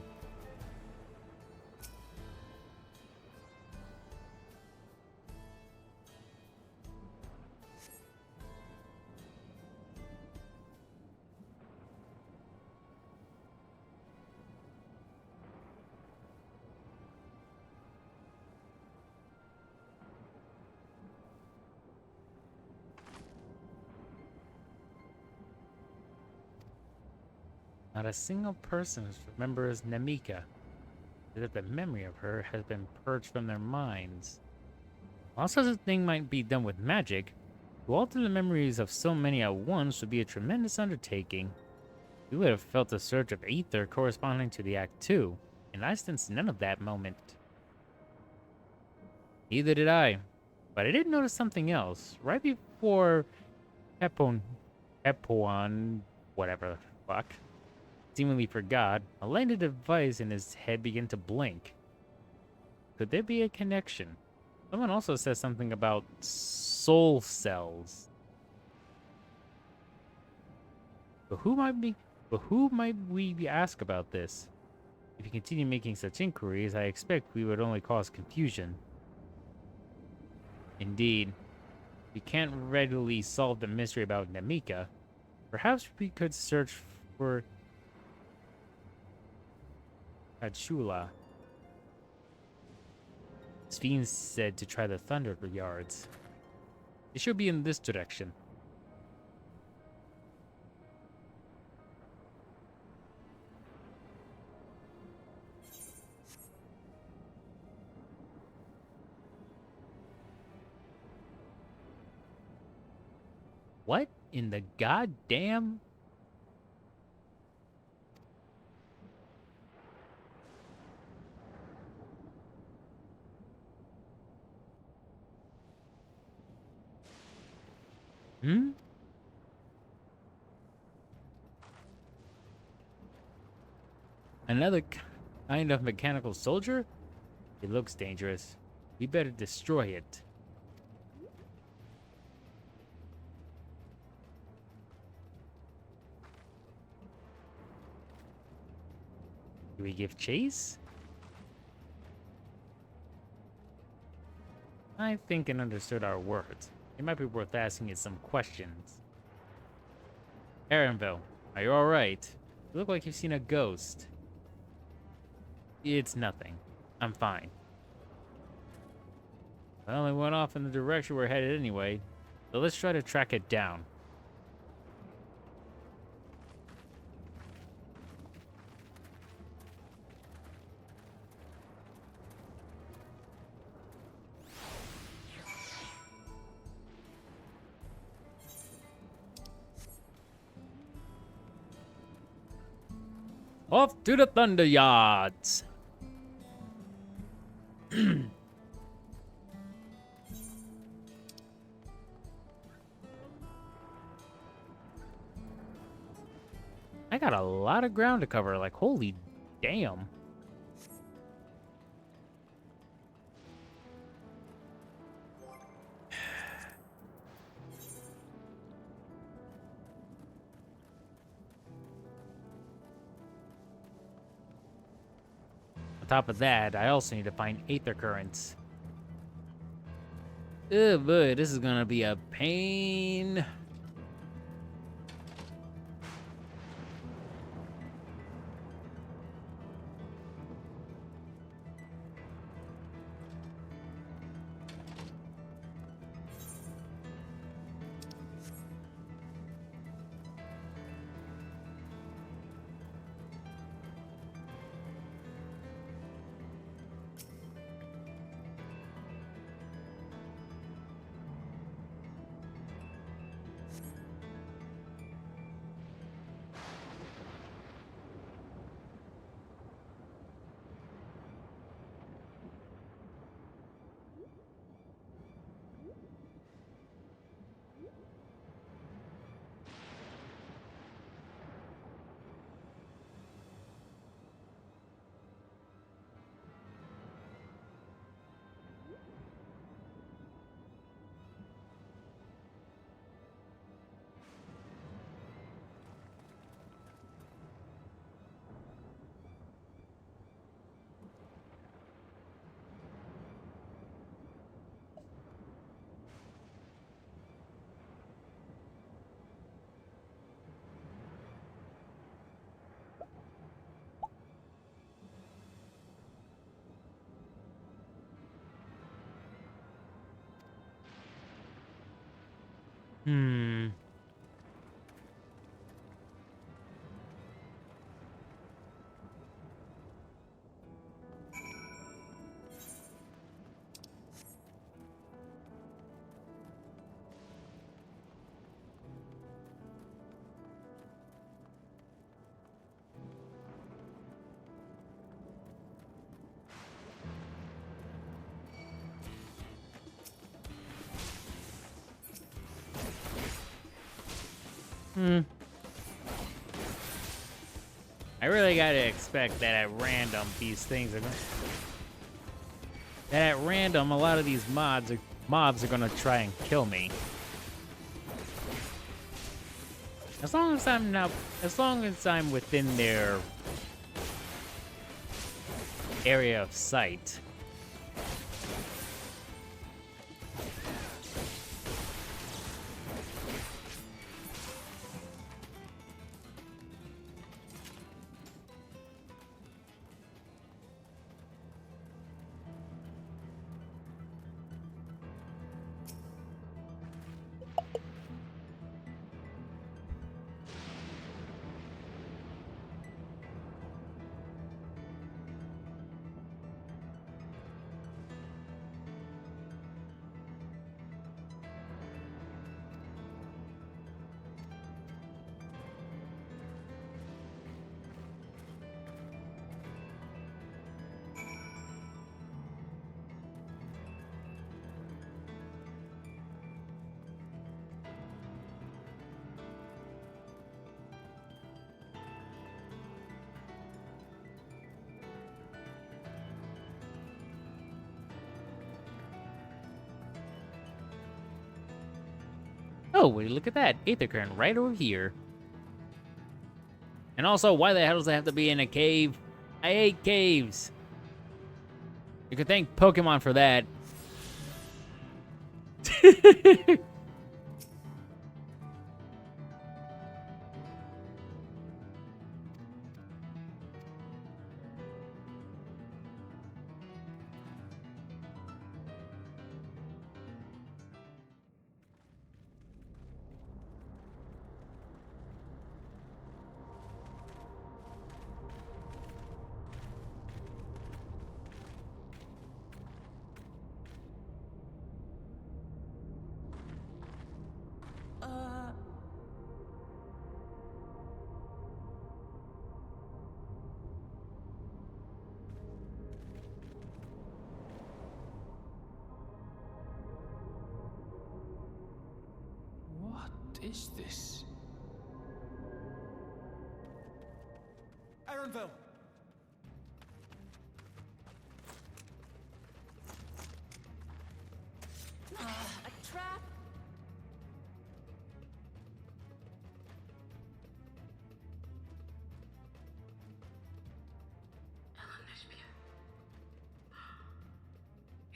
Not a single person remembers Namika, as if the memory of her has been purged from their minds. While such a thing might be done with magic, to alter the memories of so many at once would be a tremendous undertaking. We would have felt a surge of ether corresponding to the act too, and I sensed none of that moment. Neither did I, but I did notice something else. Right before Epoan, whatever the fuck, seemingly forgot, a lighted device in his head began to blink. Could there be a connection? Someone also says something about soul cells. But who might we ask about this? If you continue making such inquiries, I expect we would only cause confusion. Indeed, we can't readily solve the mystery about Namika. Perhaps we could search for Achula. Sphene said to try the Thunder Yards. It should be in this direction. What in the goddamn? Hmm? Another kind of mechanical soldier? It looks dangerous. We better destroy it. Do we give chase? I think it understood our words. It might be worth asking it some questions. Aaronville, are you alright? You look like you've seen a ghost. It's nothing. I'm fine. I only went off in the direction we're headed anyway, so let's try to track it down. Off to the Thunder Yards! I got a lot of ground to cover, like holy damn. On top of that, I also need to find aether currents. Oh boy, this is gonna be a pain. I really gotta expect that at random these things are that at random a lot of these mobs are gonna try and kill me. As long as I'm within their area of sight. Oh, will you look at that? Aether current right over here. And also, why the hell does it have to be in a cave? I hate caves. You could thank Pokemon for that. What is this? Ironville! A trap?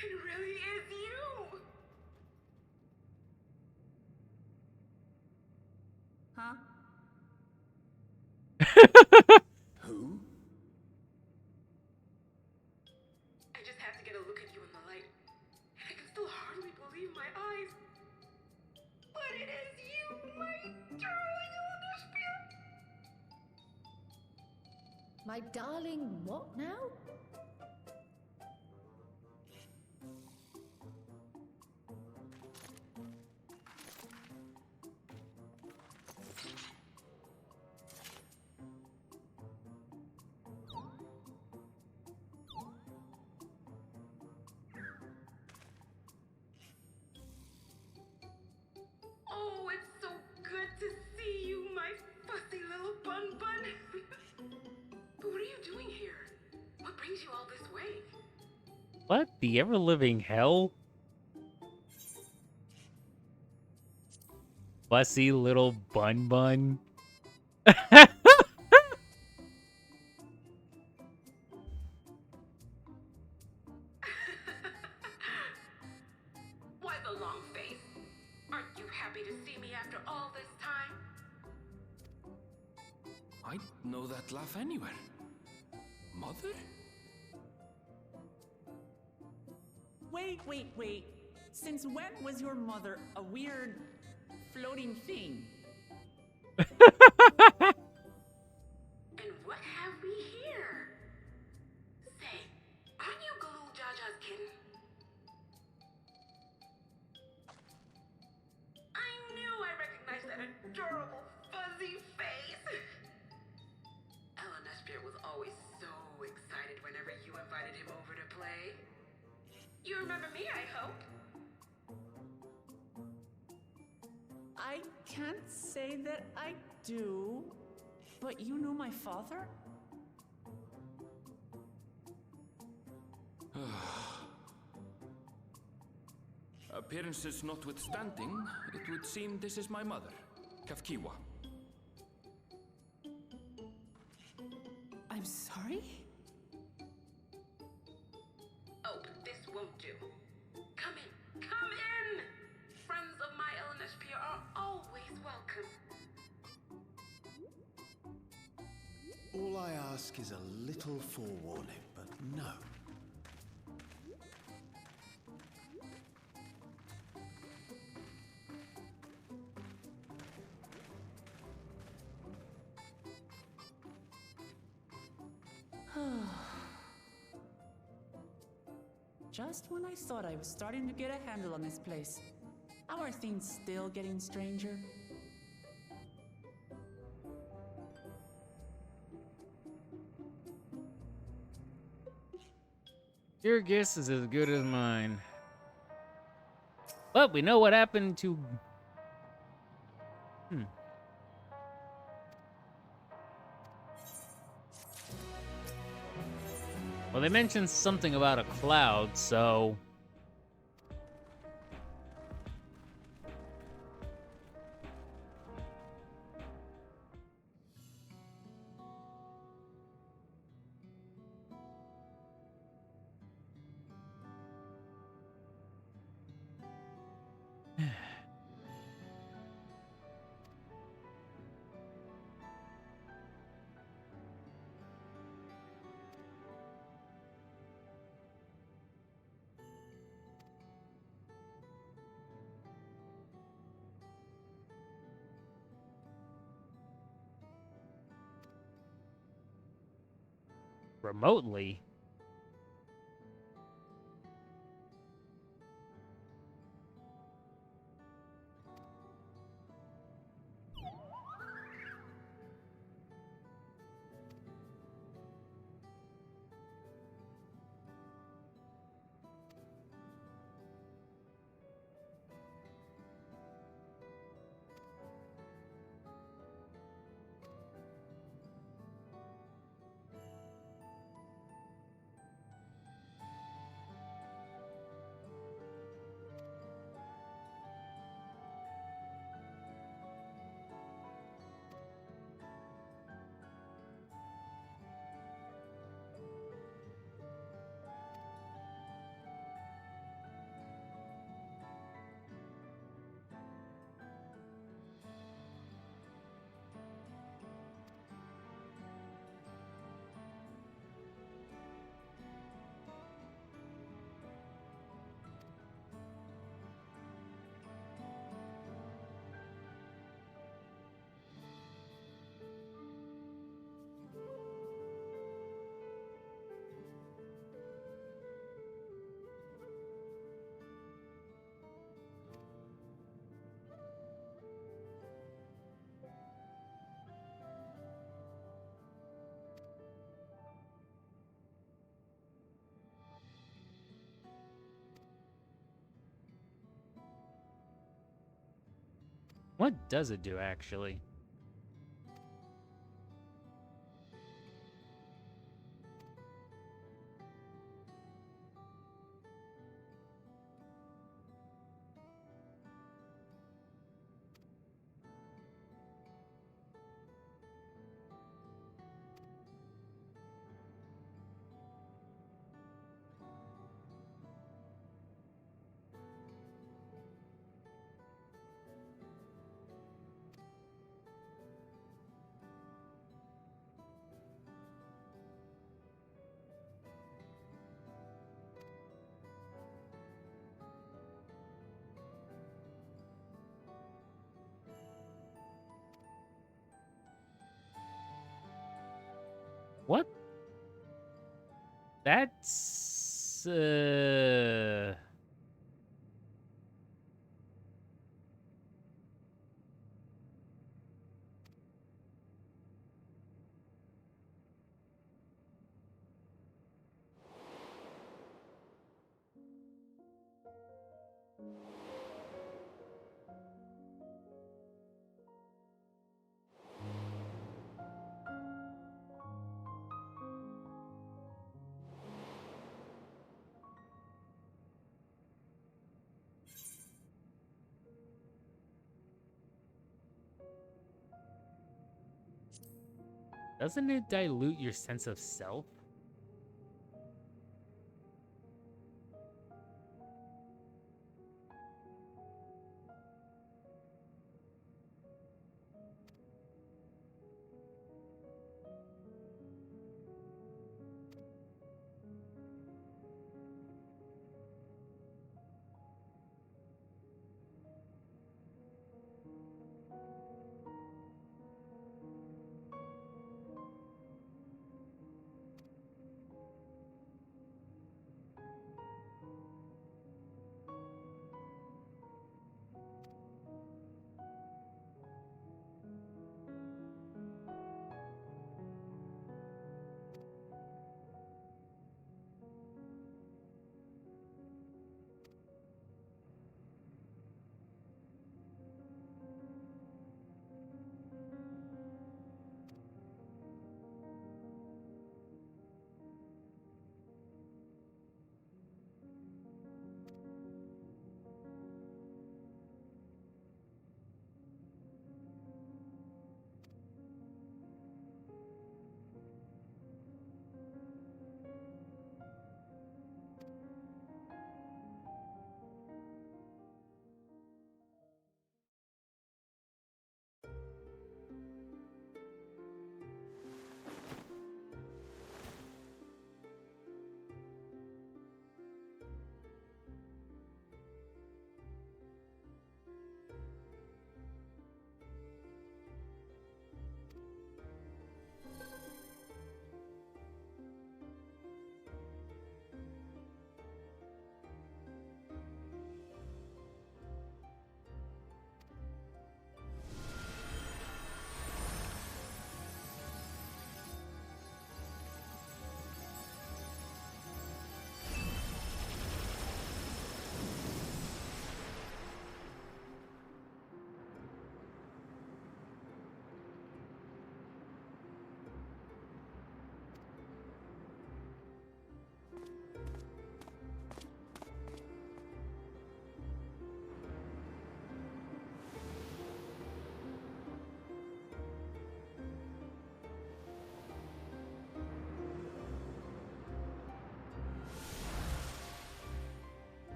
It really is you! Huh? Who? I just have to get a look at you in the light. I can still hardly believe my eyes. But it is you, my darling Elder. My darling, what now? Oh, it's so good to see you, my fussy little bun. But what are you doing here? What brings you all this way? What? The ever-living hell? Fussy little bun. Why the long face? Aren't you happy to see me after all this time? I'd know that laugh anywhere. Mother? Wait. Since when was your mother a weird floating thing? And what have we here? Say, aren't you Galoo Jaja's kitten? I knew I recognized that adorable fuzzy face. Elenesphere was always so excited whenever you invited him over to play. You remember me, I hope? I can't say that I do. But you knew my father? Appearances notwithstanding, it would seem this is my mother, Kafkiwa. I'm sorry? Oh, this won't do. Come in, come in! Friends of my LNSP are always welcome. All I ask is a little forewarning, but no. Just when I thought I was starting to get a handle on this place, how are things still getting stranger? Your guess is as good as mine. But we know what happened to... Well, they mentioned something about a cloud, so... Remotely? What does it do, actually? What? That's... Doesn't it dilute your sense of self?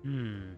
Hmm.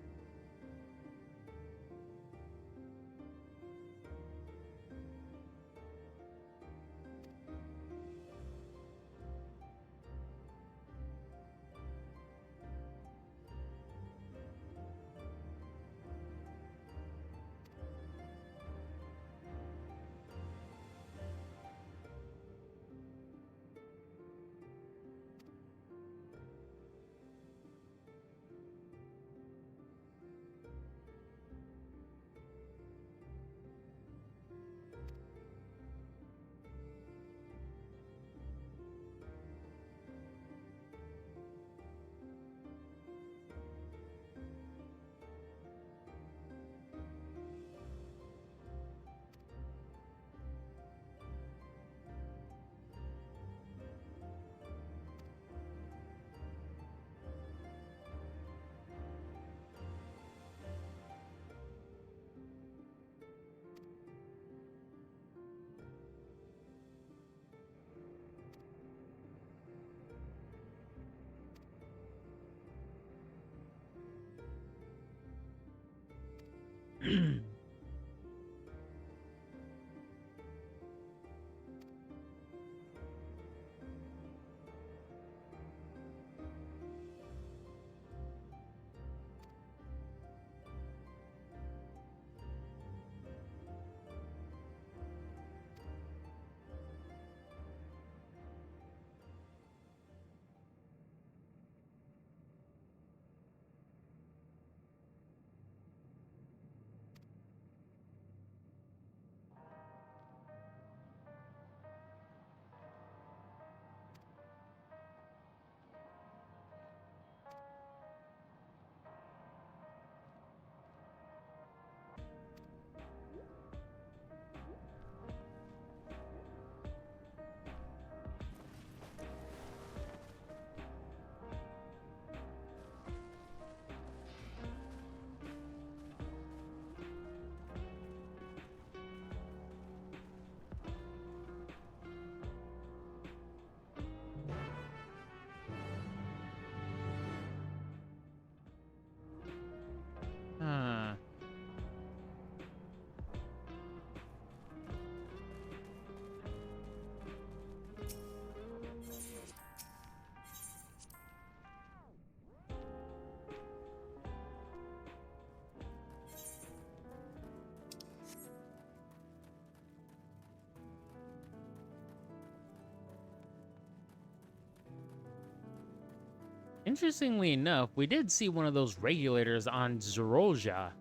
interestingly enough, we did see one of those regulators on Zorolja.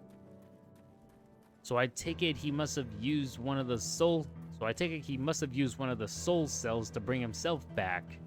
So I take it he must have used one of the soul... So I take it he must have used one of the soul cells to bring himself back.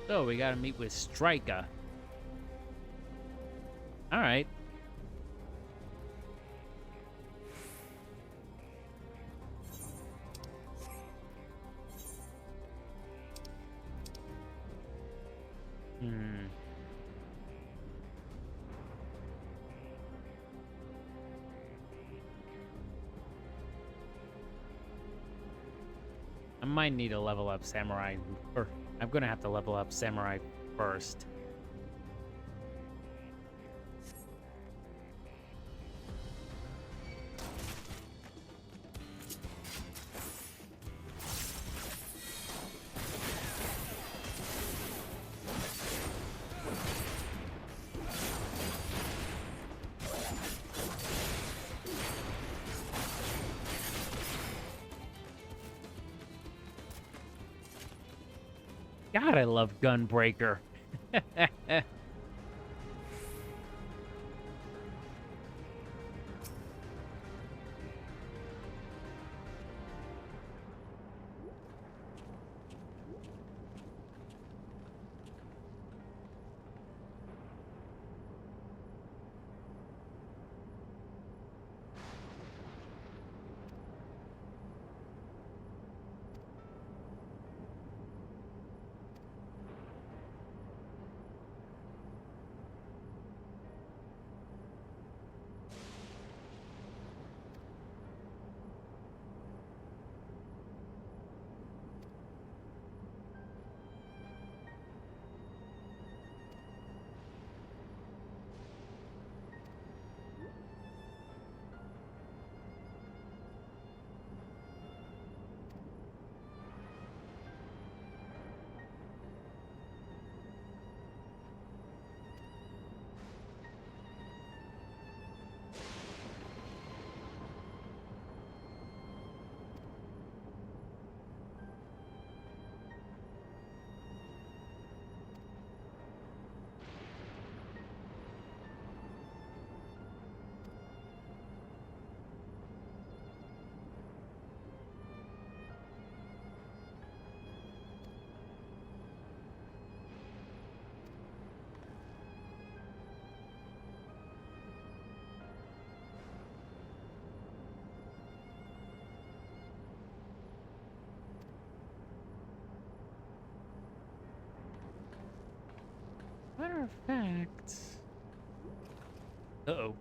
So we gotta meet with Striker. All right. I might need to level up Samurai, or I'm gonna have to level up Samurai first. God, I love Gunbreaker. Matter of fact... Uh-oh.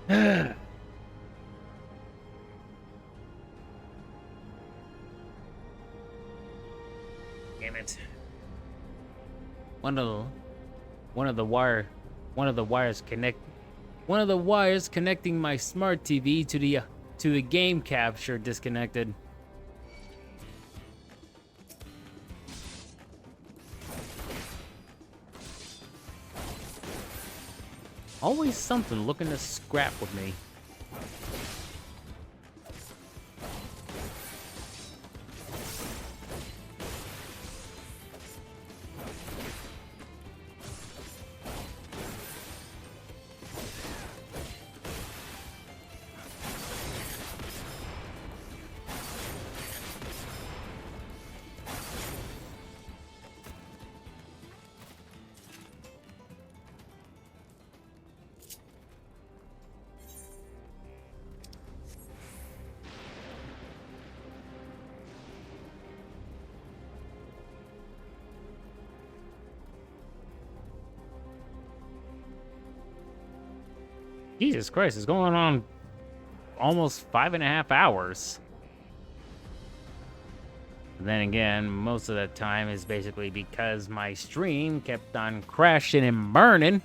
Damn it. One of the wires connecting my smart TV to the game capture disconnected. Always something looking to scrap with me. Jesus Christ, it's going on almost 5.5 hours. Then again, most of the time is basically because my stream kept on crashing and burning.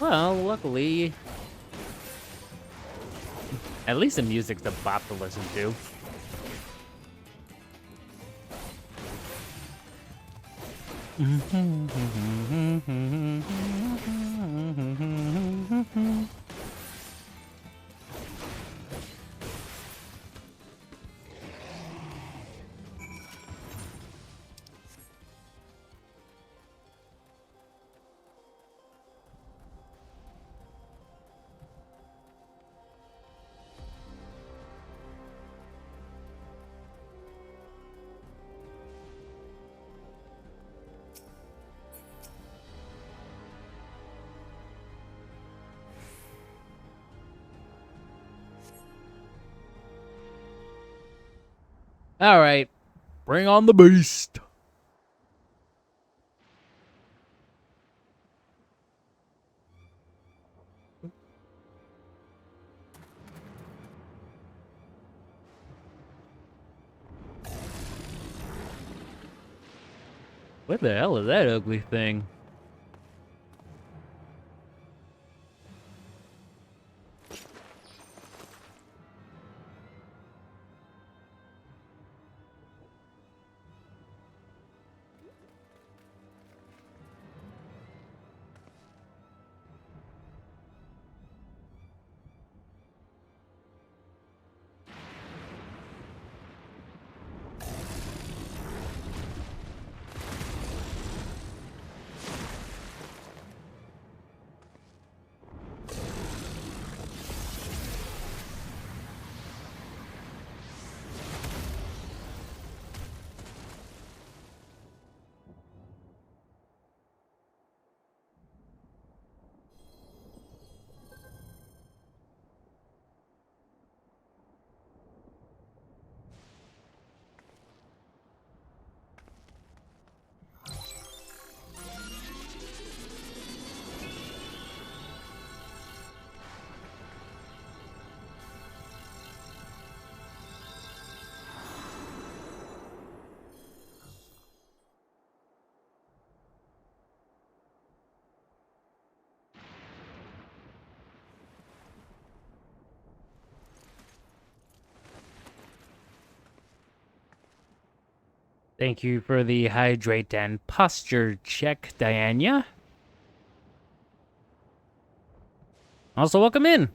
Well, luckily, at least the music's a bop to listen to. All right, bring on the beast. What the hell is that ugly thing? Thank you for the hydrate and posture check, Diana. Also, welcome in.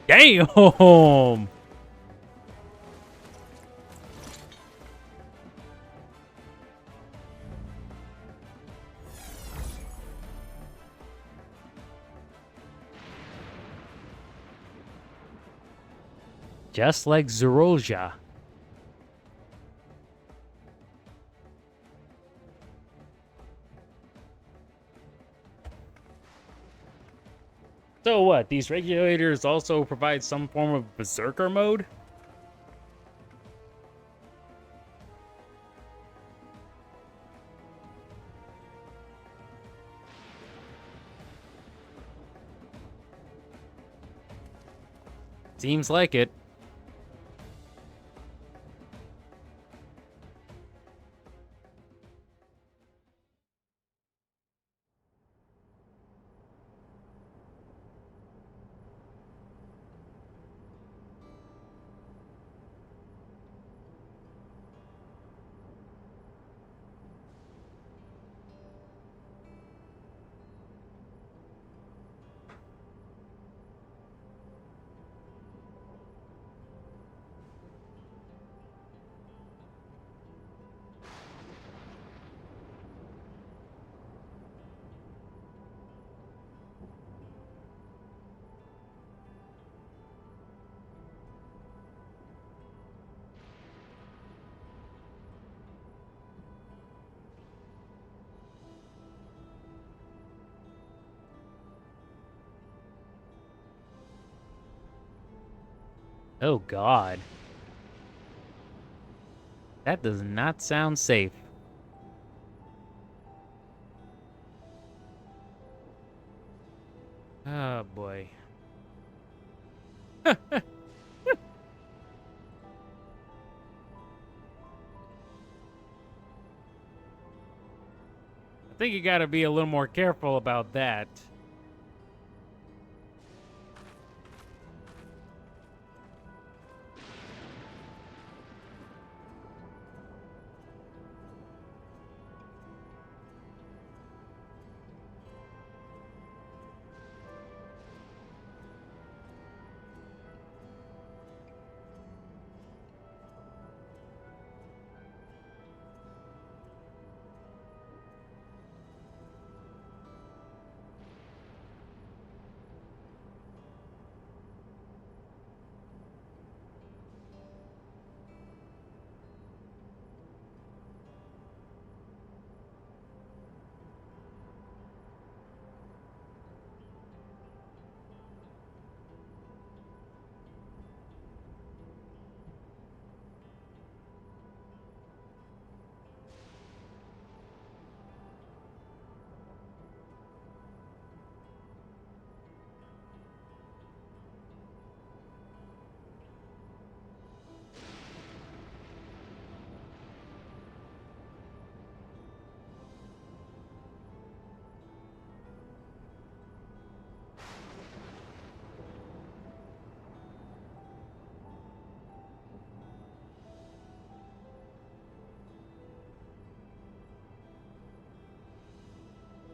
Damn! Just like Zorolja. So what? These regulators also provide some form of berserker mode? Seems like it. Oh God. That does not sound safe. Oh boy. I think you gotta be a little more careful about that.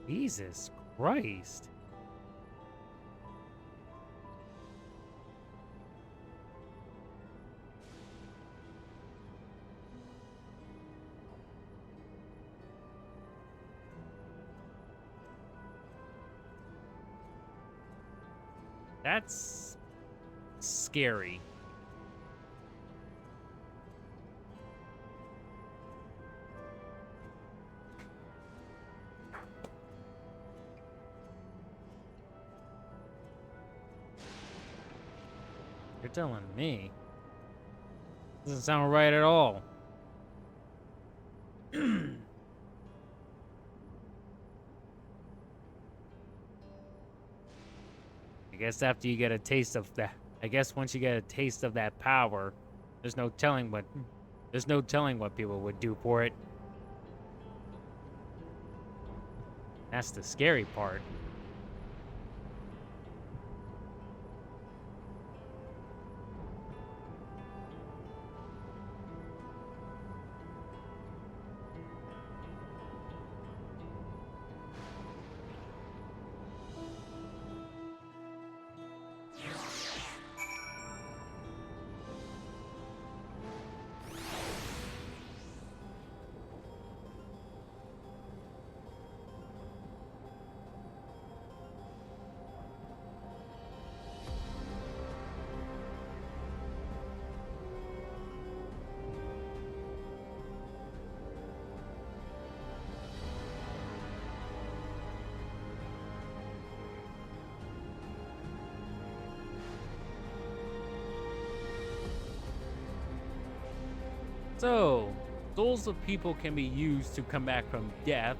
Jesus Christ. That's scary. You're telling me. Doesn't sound right at all. I guess after you get a taste of that, I guess once you get a taste of that power, there's no telling what people would do for it. That's the scary part. So, souls of people can be used to come back from death.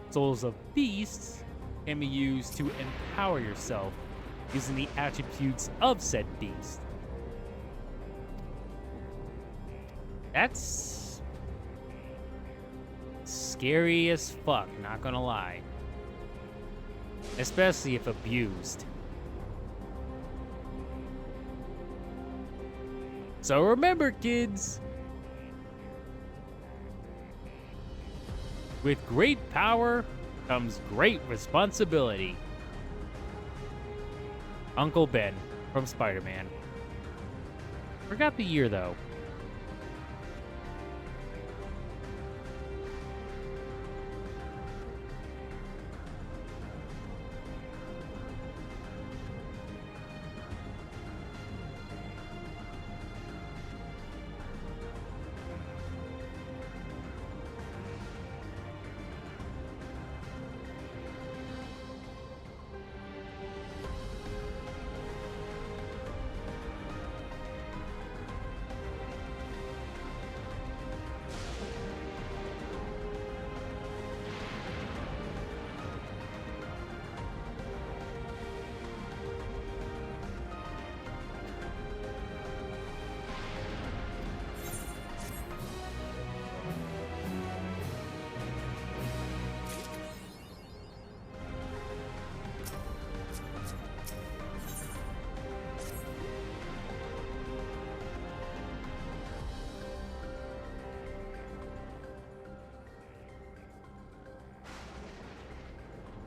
Souls of beasts can be used to empower yourself using the attributes of said beast. That's scary as fuck, not gonna lie. Especially if abused. So remember, kids, with great power comes great responsibility. Uncle Ben from Spider-Man. Forgot the year, though.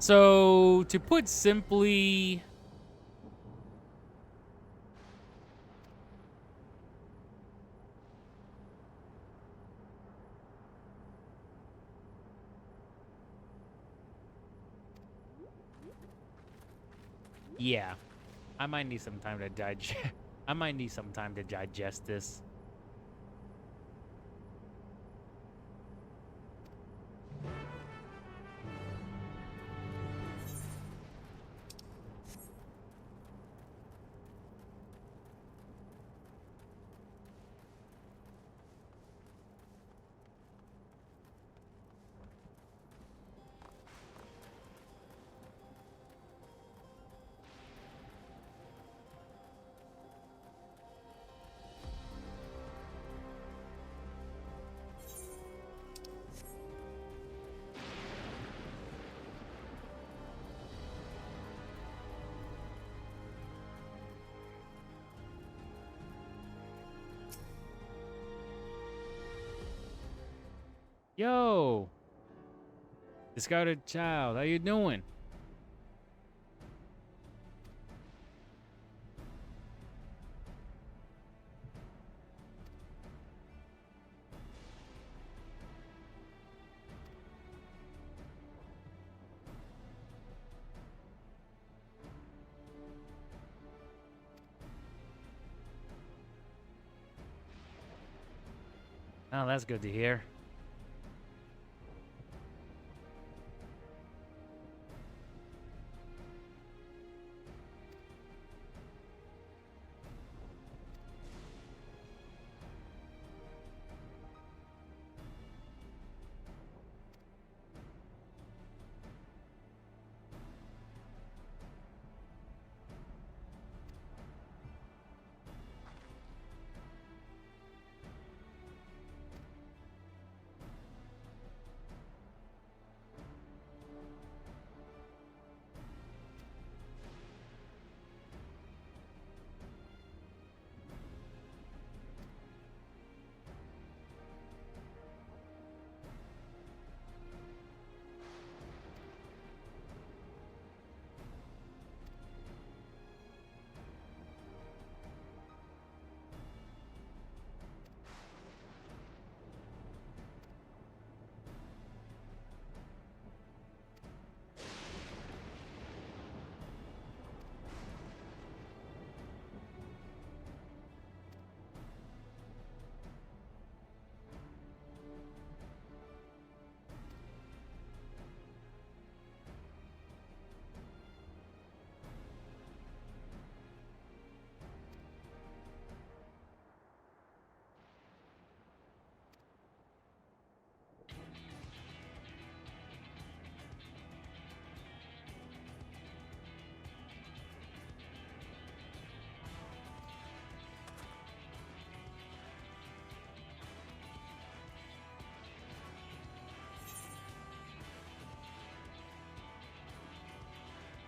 So, to put simply, yeah, I might need some time to digest. I might need some time to digest this. Yo, discarded child, how you doing? Oh, that's good to hear.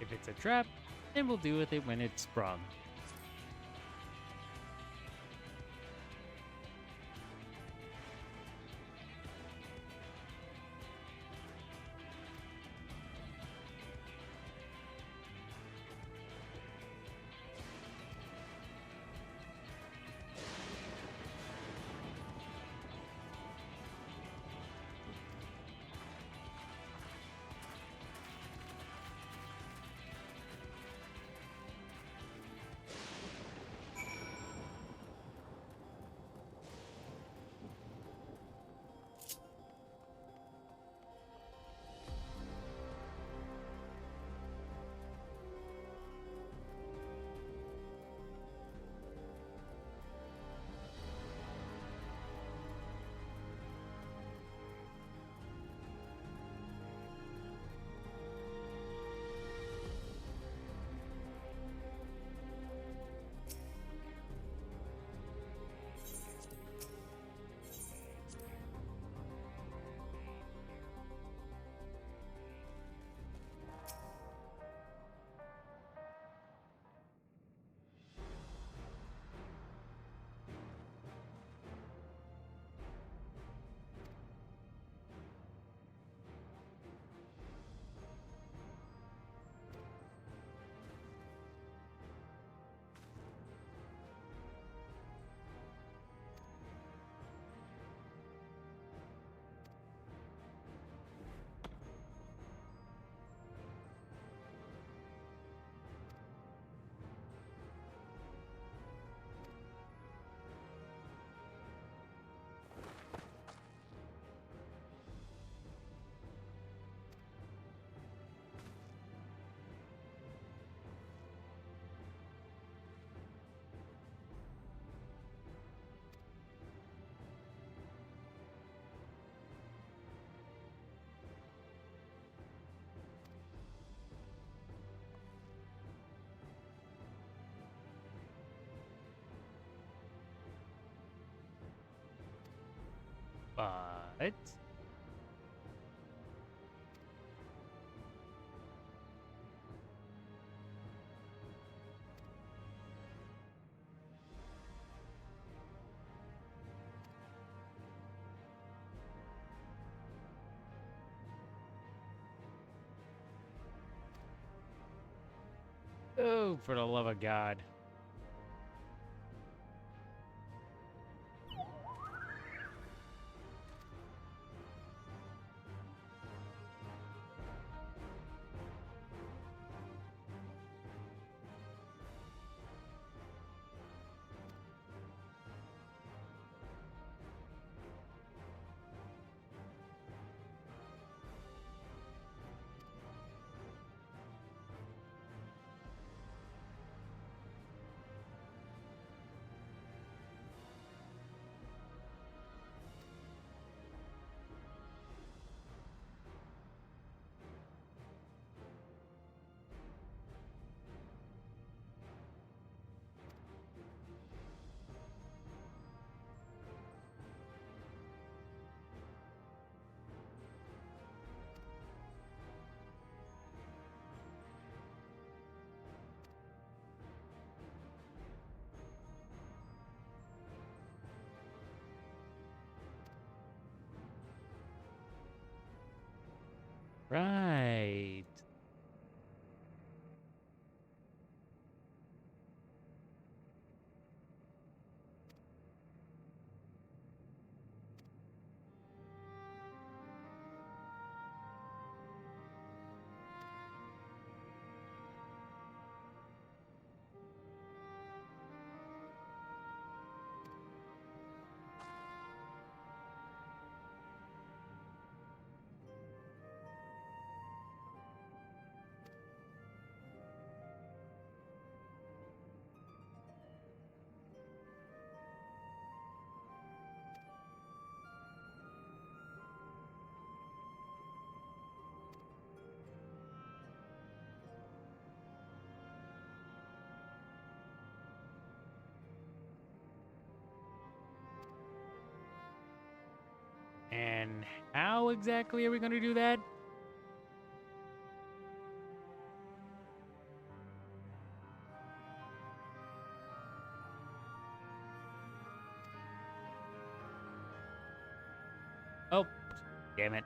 If it's a trap, then we'll deal with it when it's sprung. But oh, for the love of God. Right. And how exactly are we going to do that? Damn it.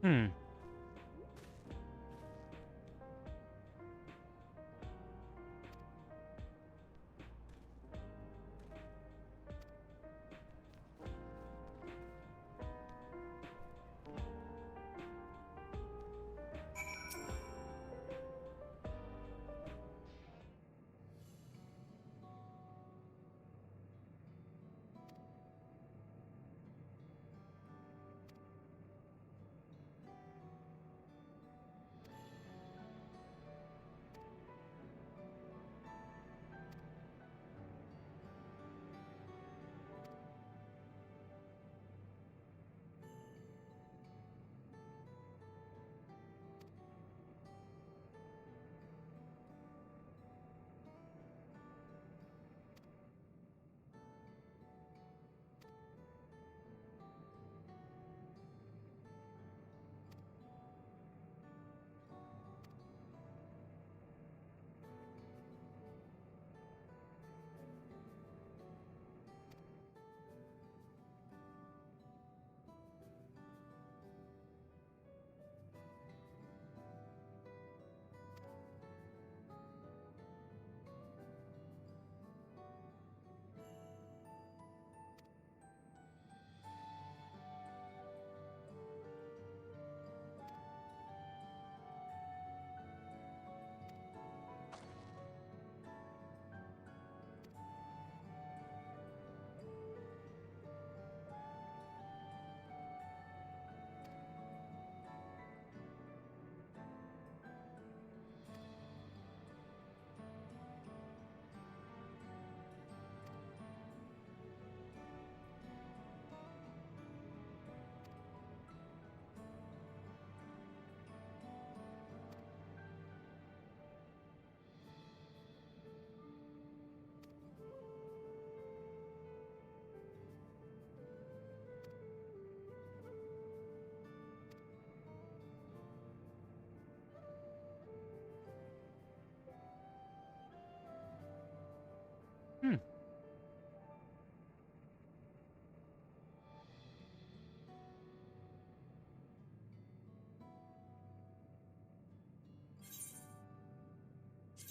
Hmm. Hmm.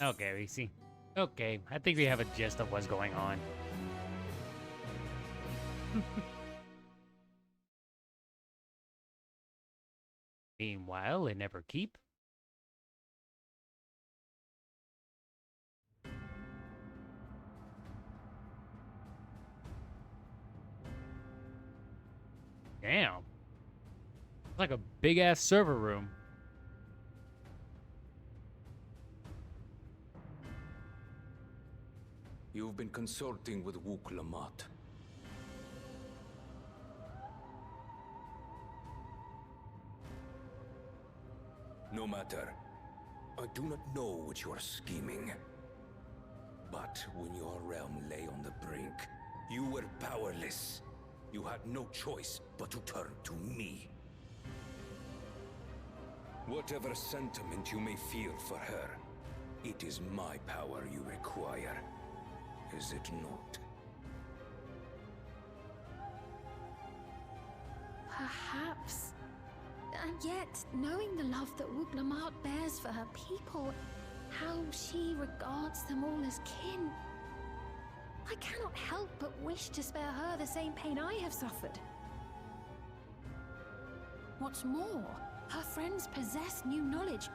Okay, we see. Okay, I think we have a gist of what's going on. Meanwhile, in Everkeep. Damn. Like a big ass server room. You've been consulting with Wook Lamont. No matter. I do not know what you are scheming. But when your realm lay on the brink, you were powerless. You had no choice but to turn to me. Whatever sentiment you may feel for her, it is my power you require. Is it not? Perhaps. And yet, knowing the love that Wook Lamont bears for her people, how she regards them all as kin, I cannot help but wish to spare her the same pain I have suffered. What's more, her friends possess new knowledge.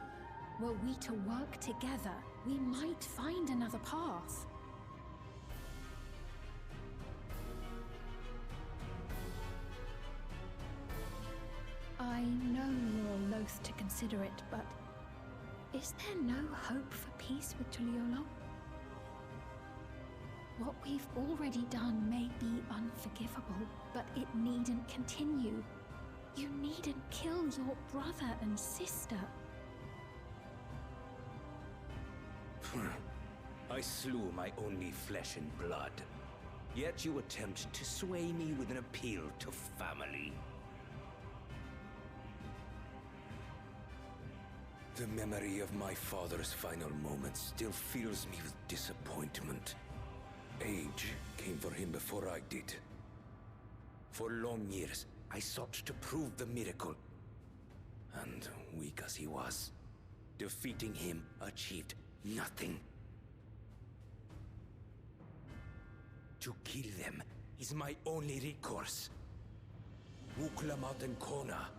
Were we to work together, we might find another path. I know you're loath to consider it, but is there no hope for peace with Tuliolo? What we've already done may be unforgivable, but it needn't continue. You needn't kill your brother and sister. I slew my only flesh and blood. Yet you attempt to sway me with an appeal to family. The memory of my father's final moments still fills me with disappointment. Age came for him before I did. For long years, I sought to prove the miracle. And weak as he was, defeating him achieved nothing. To kill them is my only recourse. Wook Lamont and Kona,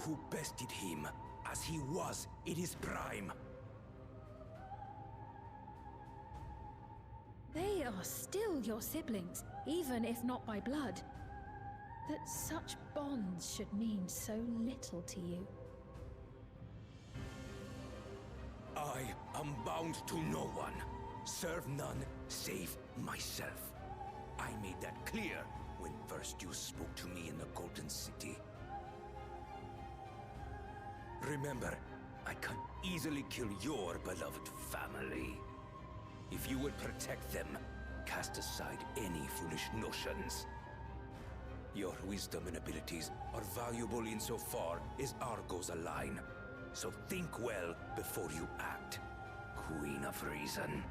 who bested him as he was in his prime. They are still your siblings, even if not by blood. That such bonds should mean so little to you. I am bound to no one. Serve none save myself. I made that clear when first you spoke to me in the Golden City. Remember, I can easily kill your beloved family. If you would protect them, cast aside any foolish notions. Your wisdom and abilities are valuable insofar as our goals align. So think well before you act, Queen of Reason.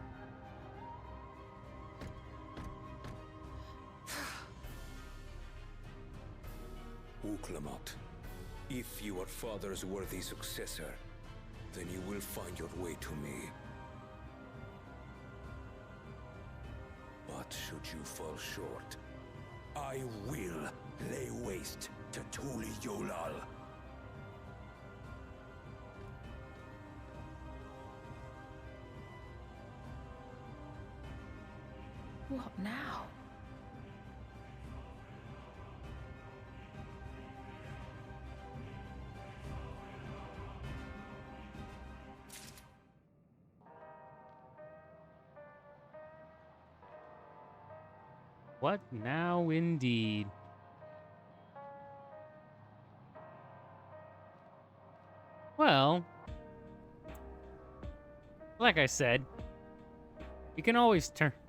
Wook Lamont, if you are father's worthy successor, then you will find your way to me. But should you fall short, I will lay waste to Tuliolal. What now? What now, indeed? Well, like I said, we can always turn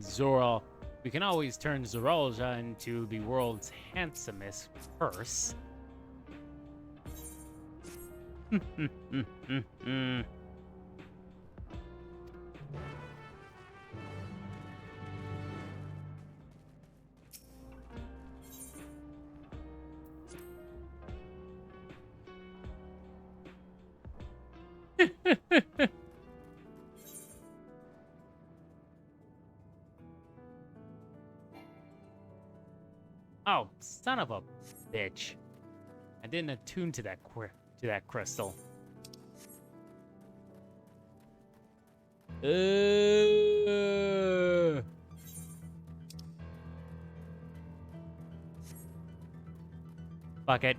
Zoralja into the world's handsomest purse. Oh, son of a bitch. I didn't attune to that crystal. Fuck it.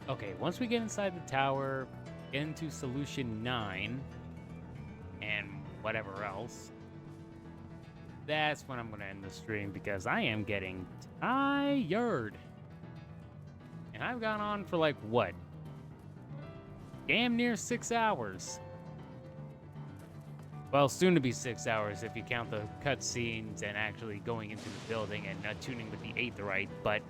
Okay, once we get inside the tower, get into solution 9, and whatever else, that's when I'm gonna end the stream because I am getting tired. And I've gone on for like, what? Damn near 6 hours. Well, soon to be 6 hours if you count the cutscenes and actually going into the building and tuning with the Aetherite, but...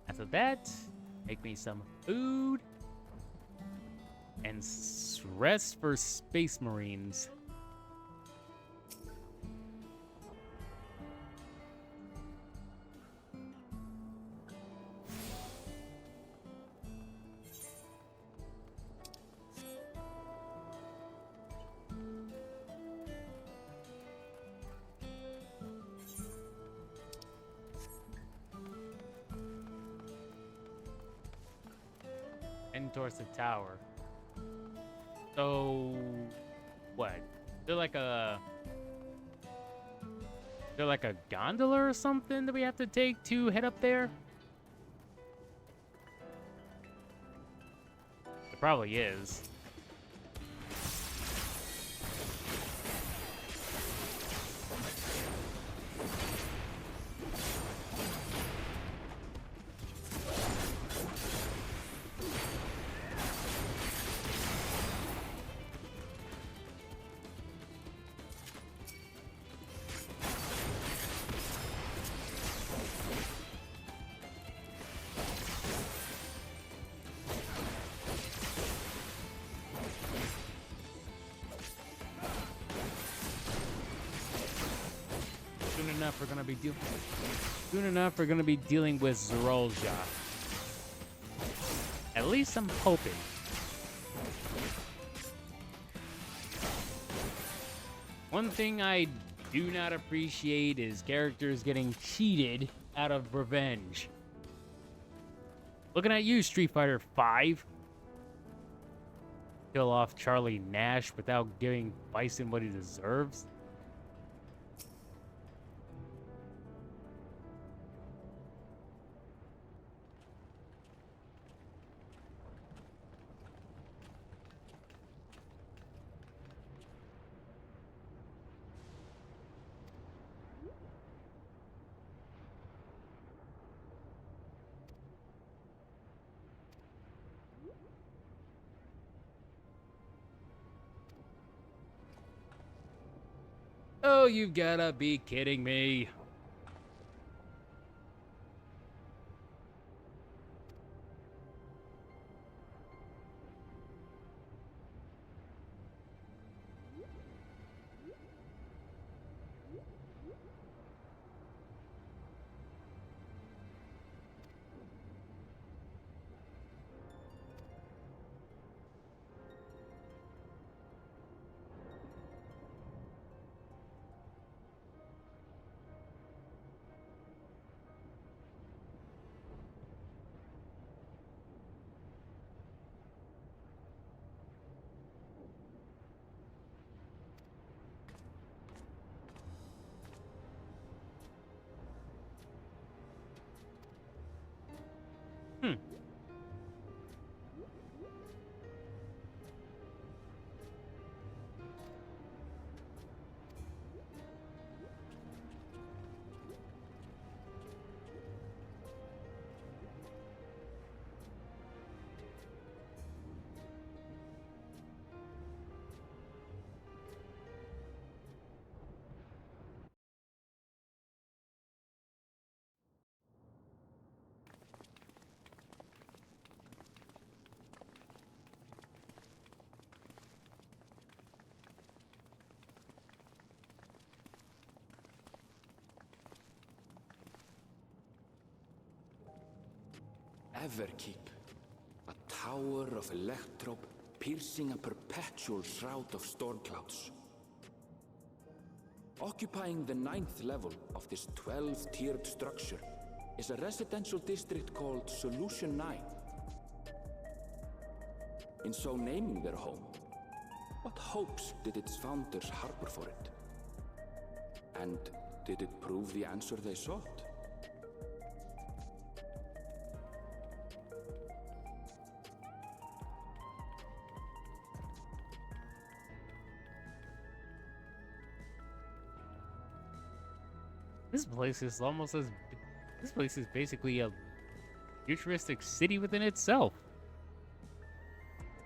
After that, make me some food and rest for Space Marines. Heading towards the tower. So, what? They're like a gondola or something that we have to take to head up there? It probably is. Soon enough, we're gonna be dealing with Zerolja. At least I'm hoping. One thing I do not appreciate is characters getting cheated out of revenge. Looking at you, Street Fighter V. Kill off Charlie Nash without giving Bison what he deserves. Oh, you've gotta be kidding me. ever keep. A tower of electrope piercing a perpetual shroud of storm clouds. Occupying the 9th level of this 12-tiered structure is a residential district called Solution 9. In so naming their home, what hopes did its founders harbor for it? And did it prove the answer they sought? This place is almost as... This place is basically a futuristic city within itself.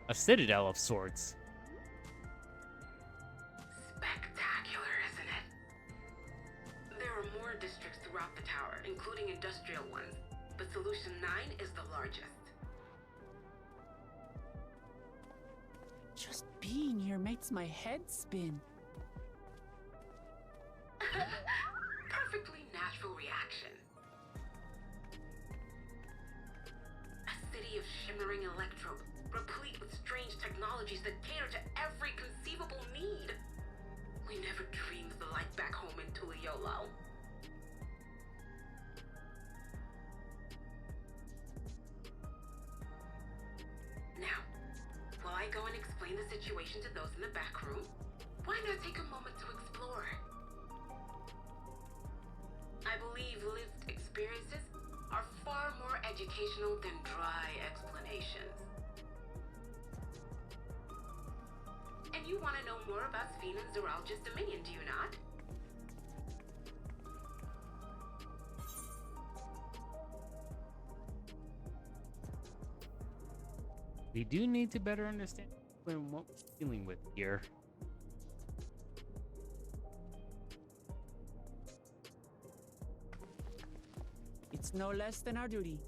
A citadel of sorts. Spectacular, isn't it? There are more districts throughout the tower, including industrial ones, but Solution 9 is the largest. Just being here makes my head spin. Perfectly natural reaction. A city of shimmering electrope, replete with strange technologies that cater to every conceivable need. We never dreamed of the life back home in Tuliolo. Now, while I go and explain the situation to those in the back room, why not take a moment to explore? I believe lived experiences are far more educational than dry explanations. And you want to know more about Sphene and Zoralja's dominion, do you not? We do need to better understand what we're dealing with here. It's no less than our duty.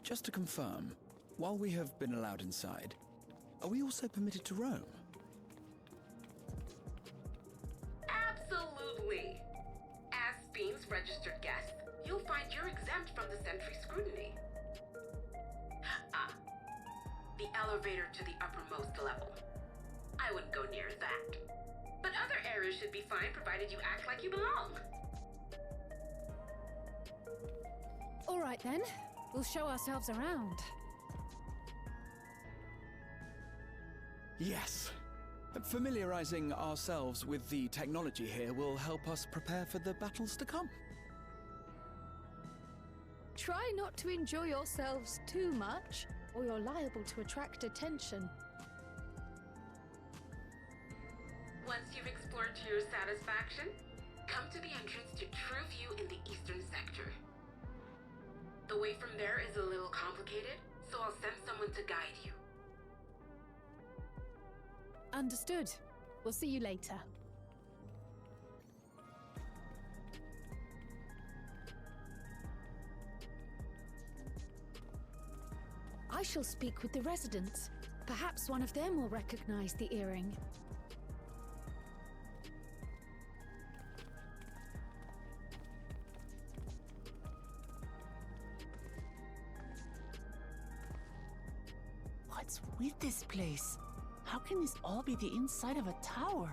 Just to confirm, while we have been allowed inside, are we also permitted to roam? Absolutely. As Sphene's registered guest, you'll find you're exempt from the sentry scrutiny. The elevator to the uppermost level. I wouldn't go near that. But other areas should be fine provided you act like you belong. All right then, we'll show ourselves around. Yes. Familiarizing ourselves with the technology here will help us prepare for the battles to come. Try not to enjoy yourselves too much, or you're liable to attract attention. Once you've explored to your satisfaction, come to the entrance to True View in the eastern sector. The way from there is a little complicated, so I'll send someone to guide you. Understood. We'll see you later. I shall speak with the residents. Perhaps one of them will recognize the earring. What's with this place? How can this all be the inside of a tower?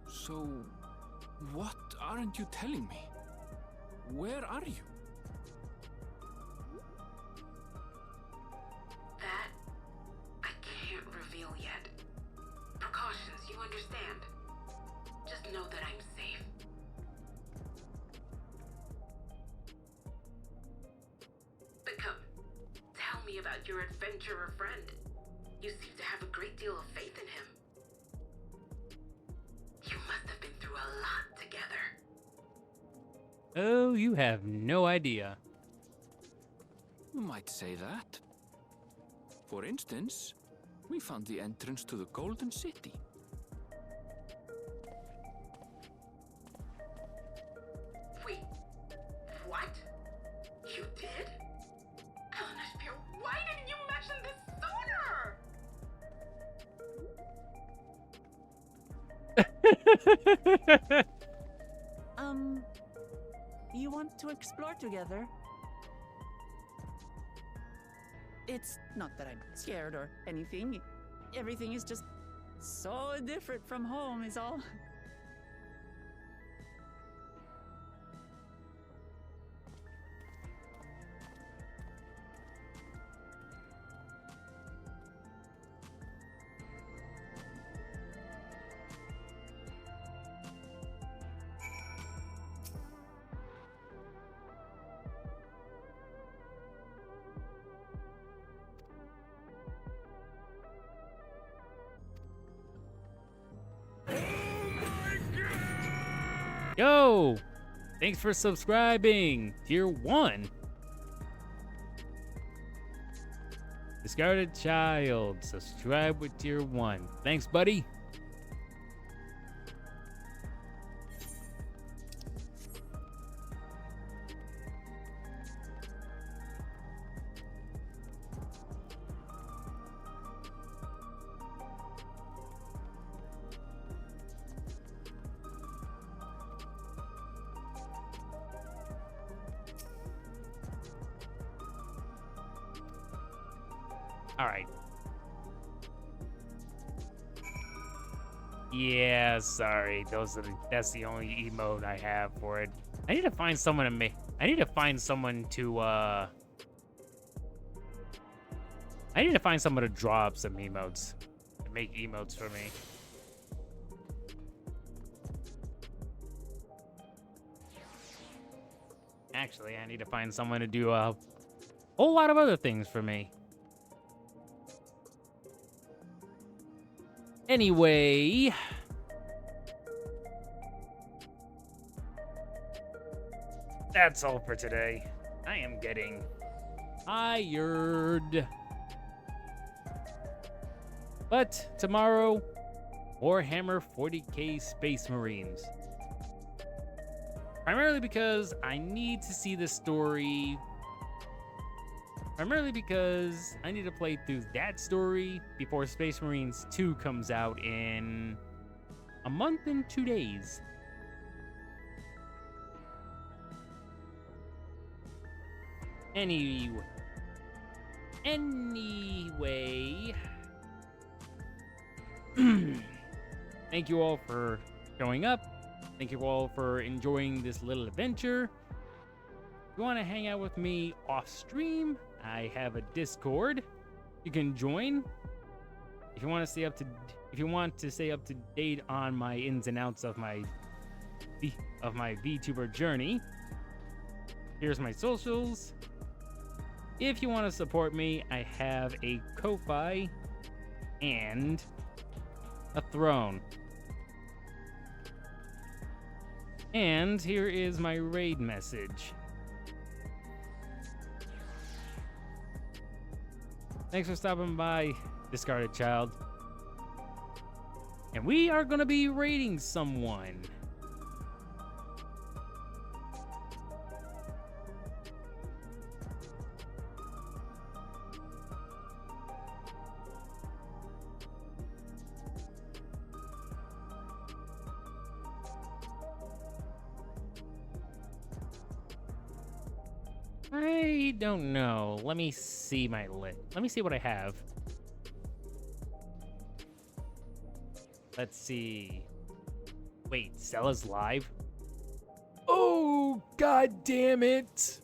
So, what aren't you telling me? Where are you? That I can't reveal yet. Precautions, you understand. Just know that I'm safe. But come, tell me about your adventurer friend. You seem to have a great deal of faith in him. You must have been through a lot together. Oh, you have no idea. You might say that. For instance, we found the entrance to the Golden City. Wait, what? You did? Eleanor Spear, why didn't you mention this sooner? to explore together. It's not that I'm scared or anything. Everything is just so different from home, is all. Yo! Thanks for subscribing. Tier 1. Discarded Child. Subscribe with Tier 1. Thanks, buddy. All right. Yeah, sorry. That's the only emote I have for it. I need to find someone to make. I need to find someone to draw up some emotes. To make emotes for me. Actually, I need to find someone to do a whole lot of other things for me. Anyway, that's all for today. I am getting tired. But tomorrow, Warhammer 40k Space Marines. Primarily because I need to see the story. Primarily because I need to play through that story before Space Marines 2 comes out in a month and 2 days. Anyway. Thank you all for showing up. Thank you all for enjoying this little adventure. If you want to hang out with me off stream, I have a Discord. You can join. If you want to stay up to date on my ins and outs of my VTuber journey, here's my socials. If you want to support me, I have a Ko-Fi and a throne. And here is my raid message. Thanks for stopping by, Discarded Child. And we are going to be raiding someone. I don't know. Let me see my list. Let me see what I have. Let's see. Wait, Stella's live? Oh, god damn it.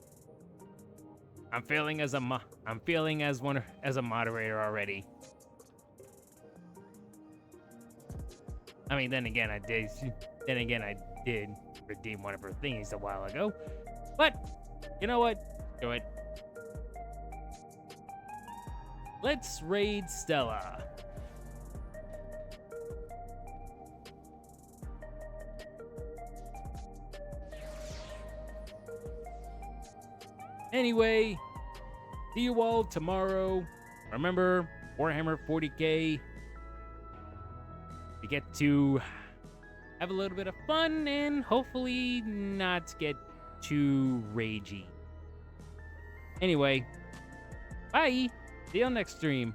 I'm feeling as a moderator already. I mean, then again I did redeem one of her thingies a while ago. But you know what? Do it. Let's raid Stella. Anyway, see you all tomorrow. Remember, Warhammer 40k. We get to have a little bit of fun and hopefully not get too ragey. Anyway, bye. See you on next stream.